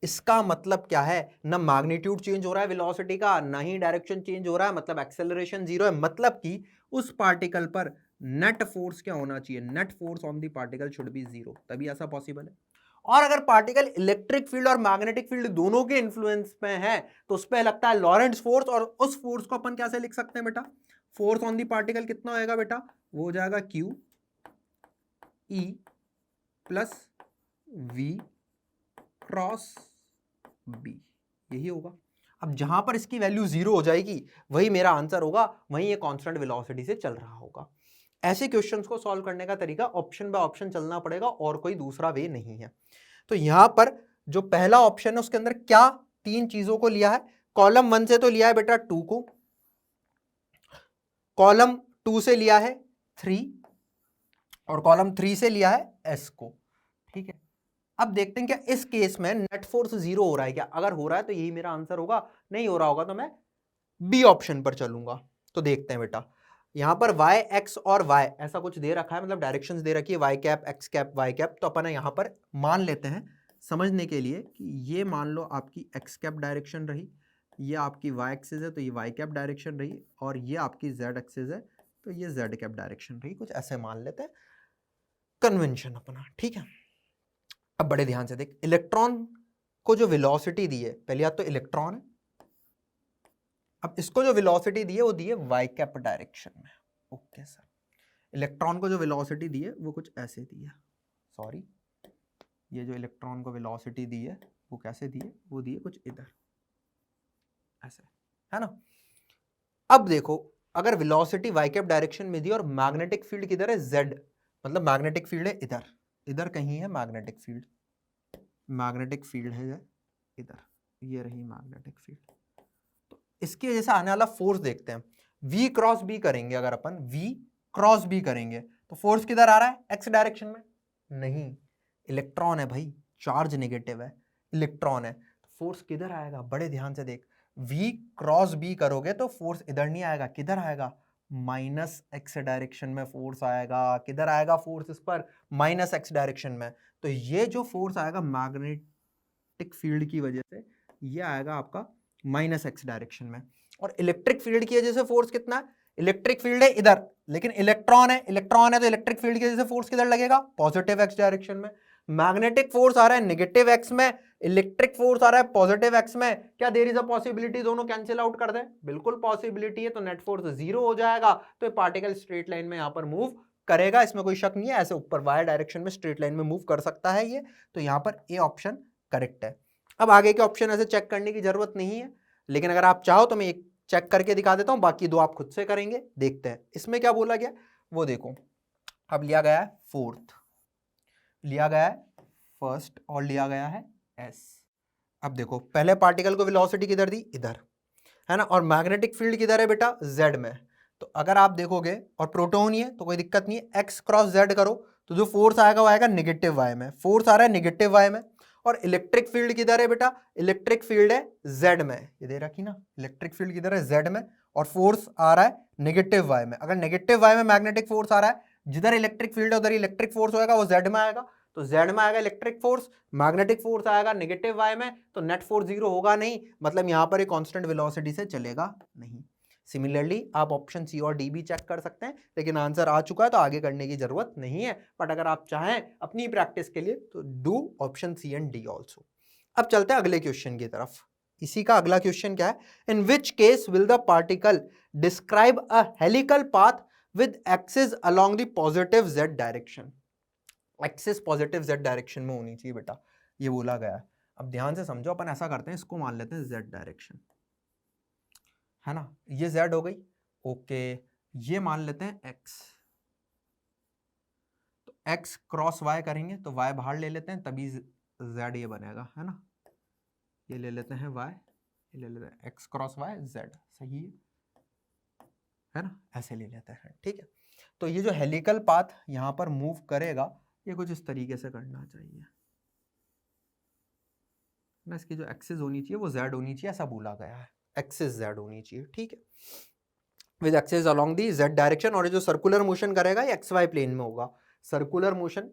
इसका मतलब क्या है, ना मैग्नीट्यूड चेंज हो रहा है वेलोसिटी का, ना ही डायरेक्शन चेंज हो रहा है, मतलब एक्सेलरेशन जीरो है, मतलब कि उस पार्टिकल पर नेट फोर्स क्या होना चाहिए, net force on the particle should be zero, तभी ऐसा पॉसिबल है। और अगर पार्टिकल इलेक्ट्रिक फील्ड और मैग्नेटिक फील्ड दोनों के इन्फ्लुएंस में है, तो उस पर लगता है लॉरेंट्ज फोर्स, और उस फोर्स को अपन कैसे लिख सकते हैं बेटा, फोर्स ऑन दी पार्टिकल कितना होएगा बेटा, वो हो जाएगा Q E plus V cross B, यही होगा। अब जहां पर इसकी वैल्यू जीरो हो जाएगी वही मेरा आंसर होगा, वही ये कांस्टेंट वेलोसिटी से चल रहा होगा। ऐसे क्वेश्चंस को सॉल्व करने का तरीका ऑप्शन बाय ऑप्शन चलना पड़ेगा, और कोई दूसरा वे नहीं है। तो यहां पर जो पहला ऑप्शन है उसके अंदर क्या तीन चीजों को लिया है, कॉलम 1 से तो लिया है बेटा 2 को, कॉलम 2 से लिया है 3, और कॉलम 3 से लिया है S को। ठीक है, अब देखते हैं क्या इस केस में नेट फोर्स जीरो हो रहा है क्या, अगर हो रहा है तो यही मेरा आंसर होगा, नहीं हो रहा होगा तो मैं बी ऑप्शन पर चलूंगा। तो देखते हैं बेटा, यहां पर y x और y ऐसा कुछ दे रखा है, मतलब डायरेक्शंस दे रखी है, y cap x cap y cap. तो अपन यहां पर मान लेते हैं समझने के लिए कि ये मान लो आपकी x कैप डायरेक्शन रही, ये आपकी y एक्सिस है तो ये y कैप डायरेक्शन रही, और ये आपकी z एक्सिस है तो ये z कैप डायरेक्शन रही, कुछ ऐसे मान लेते हैं कन्वेंशन अपना। ठीक है, अब बड़े ध्यान से देख, इलेक्ट्रॉन को जो वेलोसिटी दी है, पहले बात तो इलेक्ट्रॉन है, अब इसको जो वेलोसिटी दी है वो दी है वाई कैप डायरेक्शन में। ओके सर, इलेक्ट्रॉन को जो वेलोसिटी दी है वो कुछ ऐसे दी है, सॉरी, ये जो इलेक्ट्रॉन को वेलोसिटी दी है वो कैसे दी है, वो दी है कुछ इधर ऐसे, है ना। अब देखो, अगर वेलोसिटी वाई कैप डायरेक्शन में दी और मैग्नेटिक फील्ड किधर है, जेड, मतलब मैग्नेटिक फील्ड है इधर, इधर कहीं है मैग्नेटिक फील्ड, मैग्नेटिक फील्ड है इधर, ये रही मैग्नेटिक फील्ड। तो इसकी वजह से आने वाला फोर्स देखते हैं, V क्रॉस B करेंगे, अगर अपन V क्रॉस B करेंगे तो फोर्स किधर आ रहा है, एक्स डायरेक्शन में, नहीं, इलेक्ट्रॉन है भाई, चार्ज नेगेटिव है, इलेक्ट्रॉन है, तो फोर्स किधर आएगा, बड़े ध्यान से देख, V क्रॉस B करोगे तो फोर्स इधर नहीं आएगा, किधर आएगा, माइनस एक्स डायरेक्शन में फोर्स आएगा, किधर आएगा फोर्स इस पर, माइनस एक्स डायरेक्शन में। तो ये जो फोर्स आएगा मैग्नेटिक फील्ड की वजह से, ये आएगा आपका माइनस एक्स डायरेक्शन में। और इलेक्ट्रिक फील्ड की वजह से फोर्स कितना है, इलेक्ट्रिक फील्ड है इधर, लेकिन इलेक्ट्रॉन है, इलेक्ट्रॉन है तो इलेक्ट्रिक फील्ड की वजह से फोर्स किधर लगेगा, पॉजिटिव एक्स डायरेक्शन में। मैग्नेटिक फोर्स आ रहा है नेगेटिव एक्स में, इलेक्ट्रिक फोर्स आ रहा है पॉजिटिव एक्स में, क्या देयर इज अ पॉसिबिलिटी दोनों कैंसिल आउट कर दे, बिल्कुल पॉसिबिलिटी है, तो नेट फोर्स जीरो हो जाएगा, तो ये पार्टिकल स्ट्रेट लाइन में यहां पर मूव करेगा, इसमें कोई शक नहीं है, ऐसे ऊपर वाई डायरेक्शन में स्ट्रेट लाइन में मूव कर सकता है ये, तो यहां पर ए ऑप्शन करेक्ट है। अब आगे के ऑप्शन ऐसे चेक करने की जरूरत नहीं है, लेकिन अगर आप चाहो तो मैं एक चेक करके दिखा देता हूं, बाकी दो आप खुद से करेंगे। देखते हैं इसमें क्या बोला गया, वो देखो। अब लिया गया है फोर्थ, लिया गया है फर्स्ट, और लिया गया है एस। अब देखो, पहले पार्टिकल को वेलोसिटी किधर दी, इधर, है ना, और मैग्नेटिक फील्ड किधर है बेटा, जेड में। तो अगर आप देखोगे, और प्रोटॉन ही है तो कोई दिक्कत नहीं है, एक्स क्रॉस जेड करो तो जो फोर्स आएगा वो आएगा नेगेटिव वाई में, फोर्स आ रहा है नेगेटिव वाई में। और इलेक्ट्रिक फील्ड किधर है बेटा, इलेक्ट्रिक फील्ड है जेड में, ये दे रखी ना, इलेक्ट्रिक फील्ड किधर है, जेड में, और फोर्स आ रहा है नेगेटिव वाई में। अगर नेगेटिव वाई में मैग्नेटिक फोर्स आ रहा है, जिधर इलेक्ट्रिक फील्ड है उधर इलेक्ट्रिक फोर्स होगा, वो जेड में आएगा, तो जेड में आएगा इलेक्ट्रिक फोर्स, मैग्नेटिक फोर्स आएगा नेगेटिव वाई में, तो नेट फोर्स जीरो होगा नहीं, मतलब यहां पर एक कांस्टेंट वेलोसिटी से चलेगा नहीं। सिमिलरली आप ऑप्शन सी और डी भी चेक कर सकते हैं, लेकिन आंसर आ चुका है तो आगे करने की जरूरत नहीं है, बट अगर आप चाहें अपनी प्रैक्टिस के लिए तो do option C and D also. अब चलते हैं अगले क्वेश्चन की तरफ। इसी का अगला क्वेश्चन क्या है, in which case will the particle describe a helical path with axis along the positive Z direction, axis positive Z direction में होनी चाहिए बेटा, ये बोला गया है। अब ध्यान से समझो, अपन ऐसा करते हैं, इसको मान लेते हैं जेड डायरेक्शन, है ना, ये जेड हो गई, ओके, ये मान लेते हैं एक्स, तो एक्स क्रॉस वाई करेंगे तो वाई बाहर ले लेते हैं, तभी जेड ये बनेगा, है ना, ये ले लेते हैं वाई, ये ले लेते हैं एक्स क्रॉस वाई जेड, सही है ना, ऐसे ले लेते हैं, ठीक है। तो ये जो हेलिकल पाथ यहां पर मूव करेगा ये कुछ इस तरीके से करना चाहिए ना, इसकी जो एक्सिस होनी चाहिए वो z होनी चाहिए, ऐसा बोला गया है, एक्सिस z होनी चाहिए, ठीक है, with axis along the z direction. और ये जो सर्कुलर मोशन करेगा ये xy प्लेन में होगा, सर्कुलर मोशन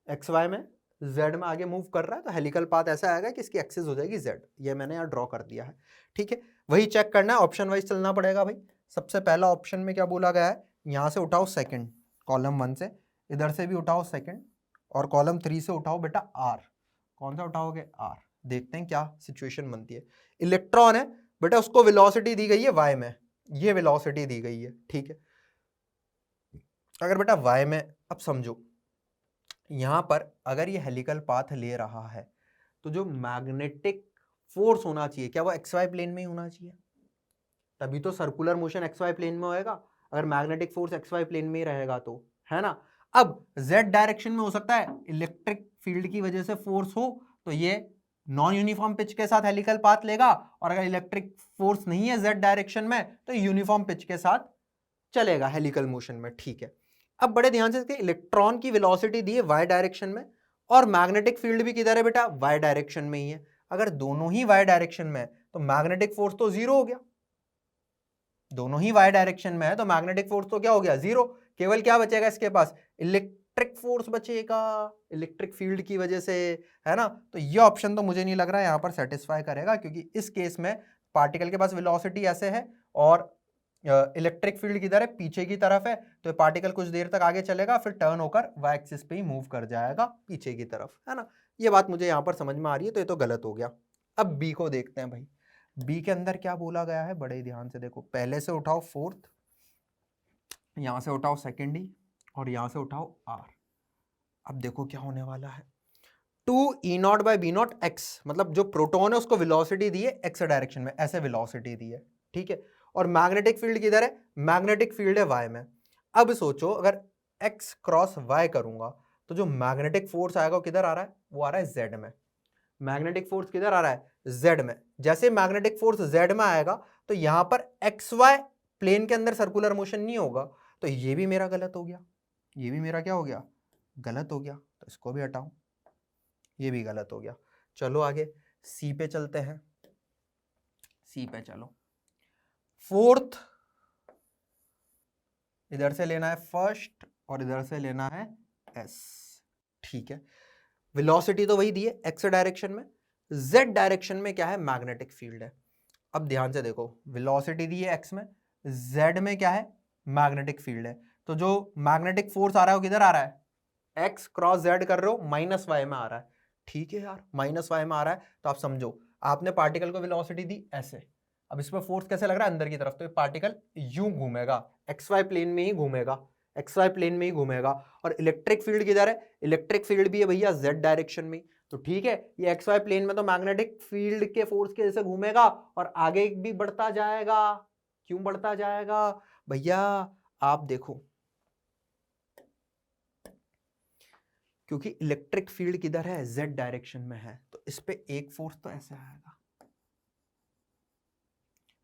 xy में z में आगे मूव कर रहा है, तो हेलिकल पाथ ऐसा आएगा कि इसकी एक्सिस हो जाएगी z, ये मैंने यहाँ ड्रॉ कर दिया है, ठीक है। वही चेक करना है, ऑप्शन वाइज चलना पड़ेगा भाई। सबसे पहला ऑप्शन में क्या बोला गया है, यहाँ से उठाओ सेकंड, कॉलम 1 से, इधर से भी उठाओ सेकंड, और कॉलम 3 से उठाओ बेटा r। कौन सा उठाओगे, r। देखते हैं क्या सिचुएशन बनती है। इलेक्ट्रॉन है बेटा, उसको वेलोसिटी दी गई है y में, ये वेलोसिटी दी गई है, ठीक है। अगर बेटा y में, अब समझो यहां पर अगर ये हेलिकल पाथ ले रहा है तो जो मैग्नेटिक फोर्स होना चाहिए क्या वो xy प्लेन में ही होना चाहिए, तभी तो सर्कुलर मोशन xy प्लेन में होएगा, अगर मैग्नेटिक फोर्स xy प्लेन में ही रहेगा तो, है ना। अब z डायरेक्शन में हो सकता है इलेक्ट्रिक फील्ड की वजह से फोर्स हो, तो ये नॉन यूनिफॉर्म पिच के साथ हेलिकल पाथ लेगा, और अगर इलेक्ट्रिक फोर्स नहीं है z डायरेक्शन में तो यूनिफॉर्म पिच के साथ चलेगा हेलिकल मोशन में, ठीक है। अब बड़े ध्यान से देखिए, इलेक्ट्रॉन की वेलोसिटी दी है y डायरेक्शन में, और मैग्नेटिक फील्ड भी किधर है बेटा, y डायरेक्शन में ही है। अगर दोनों ही y डायरेक्शन में है तो मैग्नेटिक फोर्स तो जीरो हो गया, दोनों ही y डायरेक्शन में है तो मैग्नेटिक फोर्स तो क्या हो गया, जीरो। केवल क्या बचेगा इसके पास, इलेक्ट्रिक फोर्स बचेगा, इलेक्ट्रिक फील्ड की वजह से, है ना। तो ये ऑप्शन तो मुझे नहीं लग रहा है यहां पर सेटिस्फाई करेगा, क्योंकि इस केस में पार्टिकल के पास वेलोसिटी ऐसे है और इलेक्ट्रिक फील्ड किधर है, पीछे की तरफ है, तो पार्टिकल कुछ देर तक आगे चलेगा, फिर टर्न होकर y एक्सिस पे ही मूव कर जाएगा पीछे की तरफ, है ना। ये बात मुझे यहां पर समझ में आ रही है, तो ये तो गलत हो गया। अब बी को देखते हैं भाई, बी के अंदर क्या बोला गया है, बड़े ध्यान से देखो, पहले से उठाओ फोर्थ, यहां से उठाओ सेकेंड ही, और यहां से उठाओ r। अब देखो क्या होने वाला है, 2E0 बाई B0 x, मतलब जो प्रोटॉन है उसको वेलोसिटी दी है x डायरेक्शन में, ऐसे वेलोसिटी दी है, ठीक है। और मैग्नेटिक फील्ड किधर है, मैग्नेटिक फील्ड है y में। अब सोचो अगर x क्रॉस y करूंगा तो जो मैग्नेटिक फोर्स आएगा वो किधर आ रहा है, वो आ रहा है z में। मैग्नेटिक फोर्स किधर आ रहा है, z में। जैसे मैग्नेटिक फोर्स z में आएगा तो यहां पर xy प्लेन के अंदर सर्कुलर मोशन नहीं होगा, तो ये भी मेरा गलत हो गया, ये भी मेरा क्या हो गया, गलत हो गया, तो इसको भी हटाऊं, ये भी गलत हो गया। चलो आगे सी पे चलते हैं, सी पे चलो। फोर्थ इधर से लेना है फर्स्ट और इधर से लेना है एस, ठीक है। वेलोसिटी तो वही दी है एक्स डायरेक्शन में, जेड डायरेक्शन में क्या है, मैग्नेटिक फील्ड है। अब ध्यान से देखो, वेलोसिटी दी है एक्स में, जेड में क्या है, मैग्नेटिक फील्ड है, तो जो मैग्नेटिक फोर्स आ रहा है वो किधर आ रहा है, एक्स क्रॉस जेड कर रहे हो माइनस वाई में आ रहा है, ठीक है यार, माइनस वाई में आ रहा है। तो आप समझो आपने पार्टिकल को वेलोसिटी दी ऐसे, अब इस पर फोर्स कैसे लग रहा है, अंदर की तरफ, तो ये पार्टिकल यूं घूमेगा, एक्स वाई प्लेन में ही घूमेगा, एक्स वाई प्लेन में ही घूमेगा। और इलेक्ट्रिक फील्ड किधर है, इलेक्ट्रिक फील्ड भी है भैया जेड डायरेक्शन में, तो ठीक है, ये एक्स वाई प्लेन में तो मैग्नेटिक फील्ड के फोर्स के जैसे घूमेगा और आगे भी बढ़ता जाएगा। क्यों बढ़ता जाएगा भैया, आप देखो, क्योंकि इलेक्ट्रिक फील्ड किधर है, जेड डायरेक्शन में है, तो इस पे एक फोर्स तो ऐसे आएगा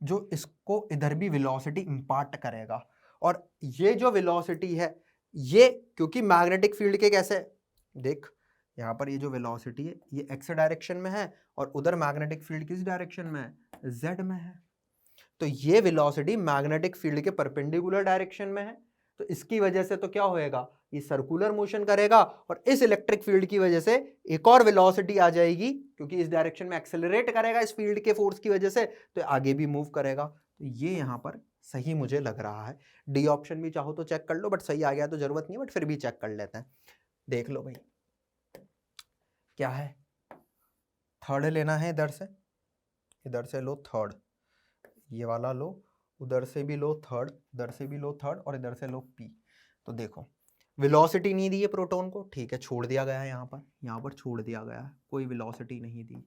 जो इसको इधर भी वेलोसिटी इंपार्ट करेगा। और ये जो वेलोसिटी है ये, क्योंकि मैग्नेटिक फील्ड के कैसे, देख यहां पर ये जो वेलोसिटी है ये एक्स डायरेक्शन में है और उधर मैग्नेटिक फील्ड किस डायरेक्शन में है, जेड में है, तो ये वेलोसिटी मैग्नेटिक फील्ड के परपेंडिकुलर डायरेक्शन में है, तो इसकी वजह से तो क्या होएगा, ये सर्कुलर मोशन करेगा और इस इलेक्ट्रिक फील्ड की वजह से एक और वेलोसिटी आ जाएगी, क्योंकि इस डायरेक्शन में एक्सेलरेट करेगा इस फील्ड के फोर्स की वजह से, तो आगे भी मूव करेगा। तो ये यहां पर सही मुझे लग रहा है। डी ऑप्शन भी चाहो तो चेक कर लो, बट सही आ गया तो जरूरत नहीं है, बट फिर भी चेक कर लेते हैं। देख लो भाई क्या है, थर्ड लेना है, इधर से लो थर्ड, ये वाला लो, उधर से भी लो थर्ड, इधर से भी लो थर्ड, और इधर से लो पी। तो देखो वेलोसिटी नहीं दी है प्रोटॉन को, ठीक है, छोड़ दिया गया है यहाँ पर छोड़ दिया गया है, कोई वेलोसिटी नहीं दी,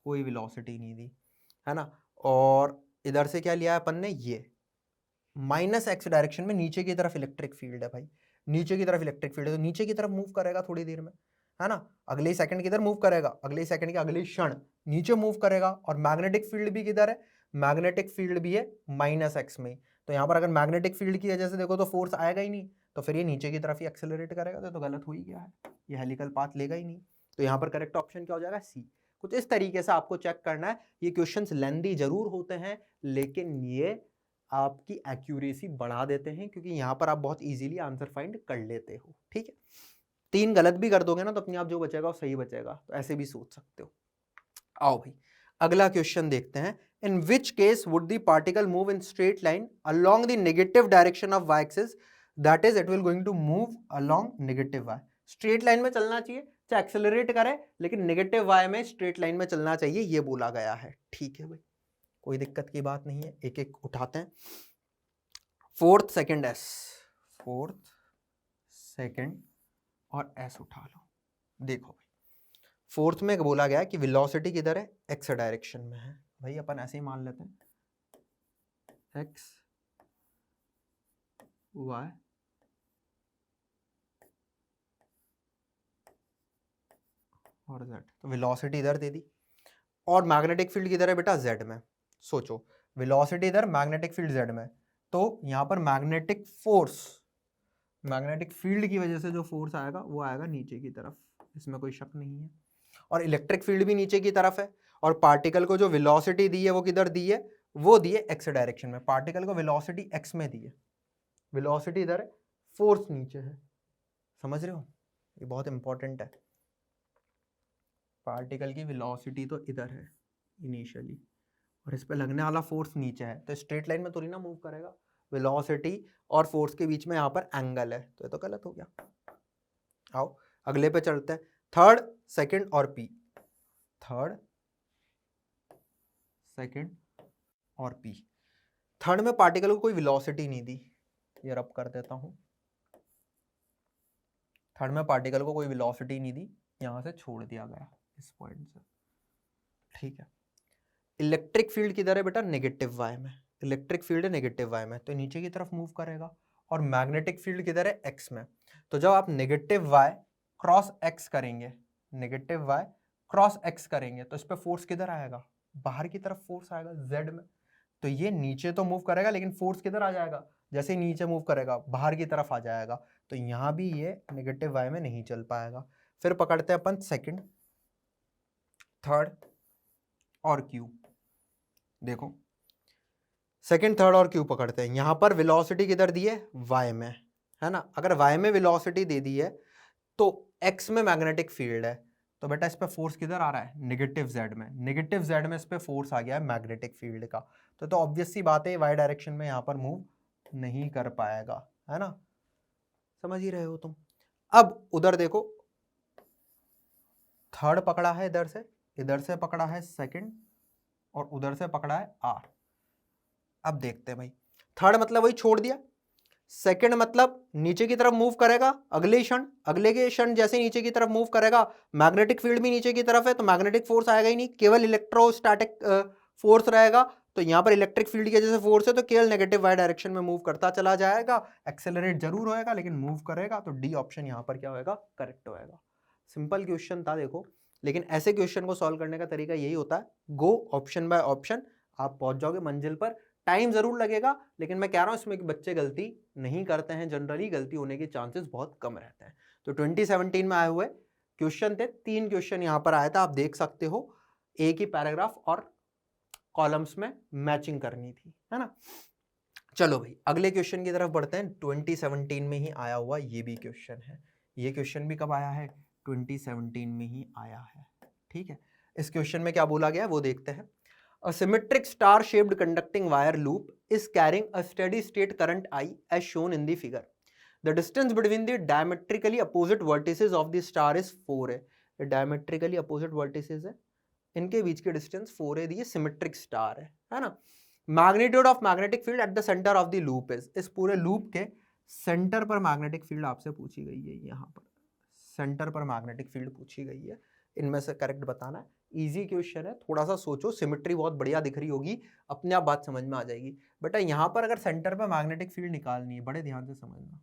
कोई वेलोसिटी नहीं दी, है ना। और इधर से क्या लिया है अपन ने, ये माइनस एक्स डायरेक्शन में नीचे की तरफ इलेक्ट्रिक फील्ड है भाई, नीचे की तरफ इलेक्ट्रिक फील्ड है, तो नीचे की तरफ मूव करेगा थोड़ी देर में, है ना। अगले ही सेकंड किधर मूव करेगा, अगले सेकंड के अगले क्षण नीचे मूव करेगा। और मैग्नेटिक फील्ड भी किधर है, मैग्नेटिक फील्ड भी है माइनस एक्स में, तो यहाँ पर अगर मैग्नेटिक फील्ड की वजह से देखो तो फोर्स आएगा ही नहीं, तो फिर ये नीचे की तरफ ही एक्सेलरेट करेगा, तो गलत हो ही गया है, ये हेलिकल पाथ लेगा ही नहीं। तो यहाँ पर करेक्ट ऑप्शन क्या हो जाएगा? सी। कुछ इस तरीके से आपको चेक करना है। ये क्वेश्चंस लेंदी जरूर होते हैं, लेकिन ये आपकी एक्यूरेसी बढ़ा देते हैं, क्योंकि यहाँ पर आप बहुत इजीली आंसर फाइंड कर लेते हो। ठीक है, 3 गलत भी कर दोगे ना तो अपने आप जो बचेगा वो सही बचेगा, तो ऐसे भी सोच सकते हो। आओ भाई अगला क्वेश्चन देखते हैं। In which case would the particle move in straight line along the negative direction of Y axis, that is it will going to move along negative Y. Straight line में चलना चाहिए, चाहे एक्सेलरेट करे, लेकिन negative Y में straight line में चलना चाहिए, ये बोला गया है। ठीक है भाई, कोई दिक्कत की बात नहीं है, एक एक उठाते हैं। Fourth second S, fourth second और एस उठा लो। देखो भाई फोर्थ में बोला गया कि वेलोसिटी किधर है? एक्स डायरेक्शन में है। भाई अपन ऐसे ही मान लेते हैं एक्स वाई और जेड, तो वेलोसिटी इधर दे दी, और मैग्नेटिक फील्ड किधर है बेटा? जेड में। सोचो वेलोसिटी इधर, मैग्नेटिक फील्ड जेड में, तो यहाँ पर मैग्नेटिक फोर्स, मैग्नेटिक फील्ड की वजह से जो फोर्स आएगा वो आएगा नीचे की तरफ, इसमें कोई शक नहीं है। और इलेक्ट्रिक फील्ड भी नीचे की तरफ है, और पार्टिकल को जो वेलोसिटी दी है वो किधर दी है? वो दी है एक्स डायरेक्शन में। पार्टिकल को वेलोसिटी एक्स में दी है, वेलोसिटी इधर है, फोर्स नीचे है। समझ रहे हो? ये बहुत इंपॉर्टेंट है। पार्टिकल की वेलोसिटी तो इधर है इनिशियली, और इस पे लगने वाला फोर्स नीचे है, तो स्ट्रेट लाइन में थोड़ी ना मूव करेगा। वेलोसिटी और फोर्स के बीच में यहाँ पर एंगल है, तो ये तो गलत हो गया। आओ अगले पे चलते हैं। थर्ड सेकंड और पी, थर्ड सेकंड और पी। थर्ड में पार्टिकल को कोई वेलोसिटी नहीं दी, ये रब कर देता हूं। थर्ड में पार्टिकल को कोई वेलोसिटी नहीं दी, यहां से छोड़ दिया गया इस पॉइंट से। ठीक है, इलेक्ट्रिक फील्ड किधर है बेटा? नेगेटिव वाई में। इलेक्ट्रिक फील्ड है नेगेटिव वाई में, तो नीचे की तरफ मूव करेगा। और मैग्नेटिक फील्ड किधर है? एक्स में। तो जब आप नेगेटिव वाई क्रॉस एक्स करेंगे, नेगेटिव वाई क्रॉस एक्स करेंगे, तो इस पर फोर्स किधर आएगा? बाहर की तरफ फोर्स आएगा जेड में। तो ये नीचे तो मूव करेगा, लेकिन फोर्स किधर आ जाएगा? जैसे ही नीचे मूव करेगा बाहर की तरफ आ जाएगा, तो यहां भी ये नेगेटिव वाई में नहीं चल पाएगा। फिर पकड़ते हैं अपन सेकंड, थर्ड और क्यू। देखो सेकंड, थर्ड और क्यू पकड़ते हैं। यहां पर वेलोसिटी किधर दी है? वाई में, है ना। अगर वाई में वेलोसिटी दे दी है तो एक्स में मैग्नेटिक फील्ड है, तो बेटा इस पे फोर्स किधर आ रहा है? नेगेटिव जेड में। नेगेटिव जेड में इस पे फोर्स आ गया है मैग्नेटिक फील्ड का, तो ऑब्वियस सी बात है वाई डायरेक्शन में यहां पर मूव नहीं कर पाएगा, है ना। समझ ही रहे हो तुम। अब उधर देखो, थर्ड पकड़ा है इधर से पकड़ा है सेकंड, और उधर से पकड़ा है आर। अब देखते हैं भाई, थर्ड मतलब वही छोड़ दिया, सेकंड मतलब नीचे की तरफ मूव करेगा अगले क्षण, अगले के क्षण जैसे नीचे की तरफ मूव करेगा, मैग्नेटिक फील्ड भी नीचे की तरफ है, तो मैग्नेटिक फोर्स आएगा ही नहीं, केवल इलेक्ट्रोस्टैटिक फोर्स रहेगा। तो यहां पर इलेक्ट्रिक फील्ड की वजह से फोर्स है, तो केवल नेगेटिव वाई डायरेक्शन में मूव करता चला जाएगा, एक्सेलरेट जरूर होएगा लेकिन मूव करेगा, तो डी ऑप्शन यहां पर क्या होएगा? करेक्ट होएगा। सिंपल क्वेश्चन था देखो, लेकिन ऐसे क्वेश्चन को सॉल्व करने का तरीका यही होता है, गो ऑप्शन बाय ऑप्शन, आप पहुंच जाओगे मंजिल पर। टाइम जरूर लगेगा, लेकिन मैं कह रहा हूं इसमें कि बच्चे गलती नहीं करते हैं, जनरली गलती होने के चांसेस बहुत कम रहते हैं। तो 2017 में आए हुए क्वेश्चन थे, 3 क्वेश्चन यहां पर आया था, आप देख सकते हो। एक ही पैराग्राफ और कॉलम्स में मैचिंग करनी थी, है ना। चलो भाई अगले क्वेश्चन की तरफ बढ़ते हैं। 2017 में ही आया हुआ ये भी क्वेश्चन है। ये क्वेश्चन भी कब आया है? 2017 में ही आया है। ठीक है, इस क्वेश्चन में क्या बोला गया है वो देखते हैं। A symmetric star-shaped conducting wire loop is carrying a steady state current I as shown in the figure. The distance between the diametrically opposite vertices of the star is 4 है। diametrically opposite vertices है, इनके बीच की distance 4 है, ये symmetric star है ना। Magnitude of magnetic field at the centre of the loop is, इस पूरे लूप के सेंटर पर मैग्नेटिक फील्ड आपसे पूछी गई है। यहाँ पर सेंटर पर मैग्नेटिक फील्ड पूछी गई है, इनमें से करेक्ट बताना है। इजी क्वेश्चन है, थोड़ा सा सोचो, सिमेट्री बहुत बढ़िया दिख रही होगी, अपने आप बात समझ में आ जाएगी। बेटा यहाँ पर अगर सेंटर पर मैग्नेटिक फील्ड निकालनी है, बड़े ध्यान से समझना।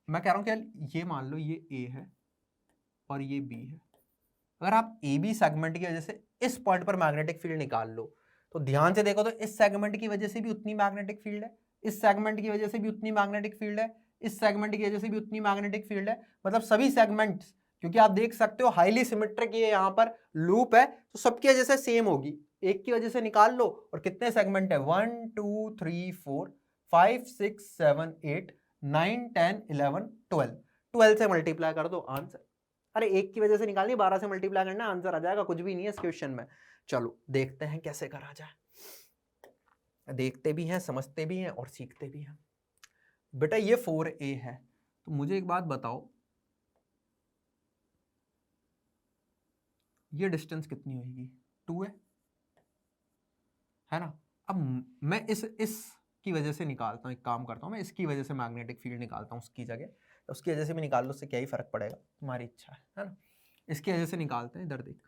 मैं कह रहा हूँ क्या, ये मान लो ये ए है और ये बी है। अगर आप ए बी सेगमेंट की वजह से इस पॉइंट पर मैग्नेटिक फील्ड निकाल लो, तो ध्यान से देखो तो इस सेगमेंट की वजह से भी उतनी मैग्नेटिक फील्ड है, इस सेगमेंट की वजह से भी उतनी मैग्नेटिक फील्ड है, इस सेगमेंट की वजह से भी उतनी मैग्नेटिक फील्ड है, मतलब सभी सेगमेंट्स, क्योंकि आप देख सकते हो हाईली सिमेट्रिक ये यहाँ पर लूप है, तो सबकी वजह से सेम होगी। एक की वजह से निकाल लो, और कितने सेगमेंट है 1 2 3 4 5 6 7 8 9 10 11 12, 12 से मल्टीप्लाई कर दो आंसर। अरे एक की वजह से निकालनी, 12 से मल्टीप्लाई करना, आंसर आ जाएगा, कुछ भी नहीं है इस क्वेश्चन में। चलो देखते हैं कैसे करा जाए, देखते भी हैं, समझते भी हैं और सीखते भी हैं। बेटा ये 4a है, तो मुझे एक बात बताओ, ये डिस्टेंस कितनी होगी 2 है ना। अब मैं इस की वजह से निकालता हूँ, एक काम करता हूँ, मैं इसकी वजह से मैग्नेटिक फील्ड निकालता हूँ उसकी जगह, तो उसकी वजह से भी निकाल लो, उससे क्या ही फर्क पड़ेगा, तुम्हारी इच्छा है ना। इसकी वजह से निकालते हैं, इधर देख,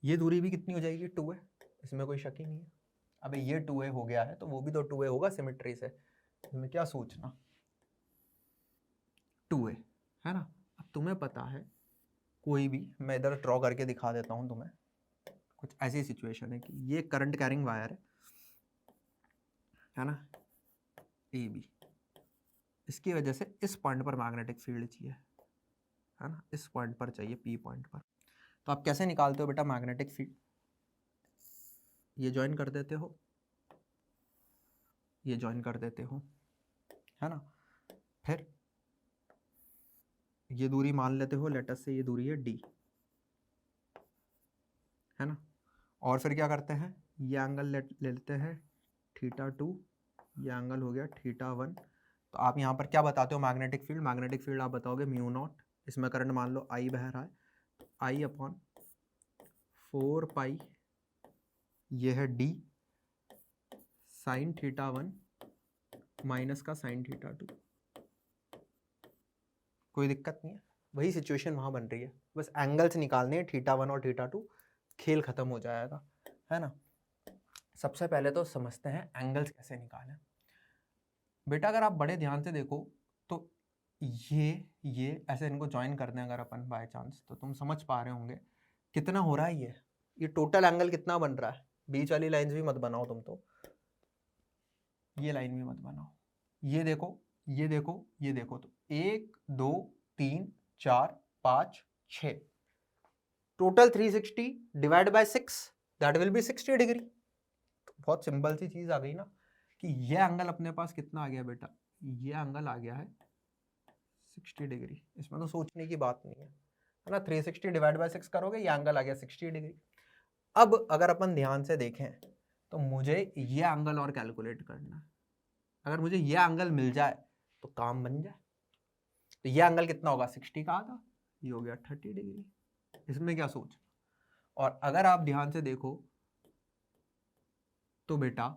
ये दूरी भी कितनी हो जाएगी 2 है, इसमें कोई शक ही नहीं है। अबे ये 2a हो गया है तो वो भी तो 2a होगा सिमेट्री से, इसमें क्या सोचना, 2a है ना। अब तुम्हें पता है कोई भी, मैं इधर ड्रॉ करके दिखा देता हूँ तुम्हें, कुछ ऐसी सिचुएशन है कि ये करंट कैरिंग वायर है ना, ए बी, इसकी वजह से इस पॉइंट पर मैग्नेटिक फील्ड चाहिए, है ना, इस पॉइंट पर चाहिए, पी पॉइंट पर। तो आप कैसे निकालते हो बेटा मैग्नेटिक फील्ड, ये ज्वाइन कर देते हो, ये ज्वाइन कर देते हो, है ना, फिर ये दूरी मान लेते हो, लेटस से ये दूरी है d, है ना, और फिर क्या करते हैं, ये एंगल ले लेते हैं θ2, ये एंगल हो गया θ1। तो आप यहाँ पर क्या बताते हो मैग्नेटिक फील्ड, मैग्नेटिक फील्ड आप बताओगे म्यू नॉट, इसमें करंट मान लो I बह रहा है, तो I अपॉन 4 पाई, ये है d साइन θ1 माइनस का साइन θ2। कोई दिक्कत नहीं है, वही सिचुएशन वहाँ बन रही है, बस एंगल्स निकालने हैं θ1 और θ2, खेल खत्म हो जाएगा, है ना। सबसे पहले तो समझते हैं एंगल्स कैसे निकालें। बेटा अगर आप बड़े ध्यान से देखो तो ये ऐसे इनको ज्वाइन कर दें अगर अपन बाय चांस, तो तुम समझ पा रहे होंगे कितना हो रहा है ये टोटल एंगल कितना बन रहा है। बीच वाली लाइंस भी मत बनाओ तुम, तो ये लाइन भी मत बनाओ, ये देखो ये देखो ये देखो, तो 1 2 3 4 5 6, total 360 divide by 6, that will B 60 degree. तो बहुत सिंपल सी चीज आ गई ना कि ये एंगल अपने पास कितना आ गया बेटा, ये एंगल आ गया है 60 डिग्री, इसमें तो सोचने की बात नहीं है ना। 360 डिवाइड बाय 6 करोगे, ये एंगल आ गया 60 डिग्री। अब अगर अपन ध्यान से देखें तो मुझे ये एंगल और कैलकुलेट करना है, अगर मुझे ये एंगल मिल जाए तो काम बन जाए। तो ये एंगल कितना होगा 60 का आधा, ये हो गया 30 डिग्री, इसमें क्या सोच। और अगर आप ध्यान से देखो तो बेटा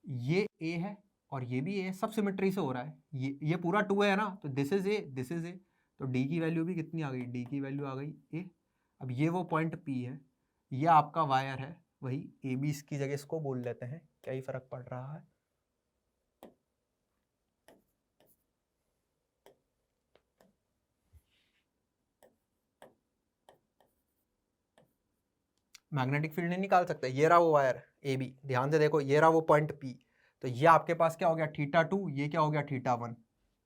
ये a है और ये भी a है, सब सिमेट्री से हो रहा है, ये पूरा 2 है ना, तो this is a, this is a, तो d की वैल्यू भी कितनी आ गई, d की वैल्यू आ गई a। अब ये वो पॉइंट p है, ये आपका वायर है, वही a b इसकी जगह इसको बोल लेते हैं, क्या ही फर्क पड़ रहा है। मैग्नेटिक फील्ड नहीं निकाल सकते, ये रहा वो वायर ए बी, ध्यान से देखो ये रहा वो पॉइंट पी, तो ये आपके पास क्या हो गया θ2, ये क्या हो गया θ1।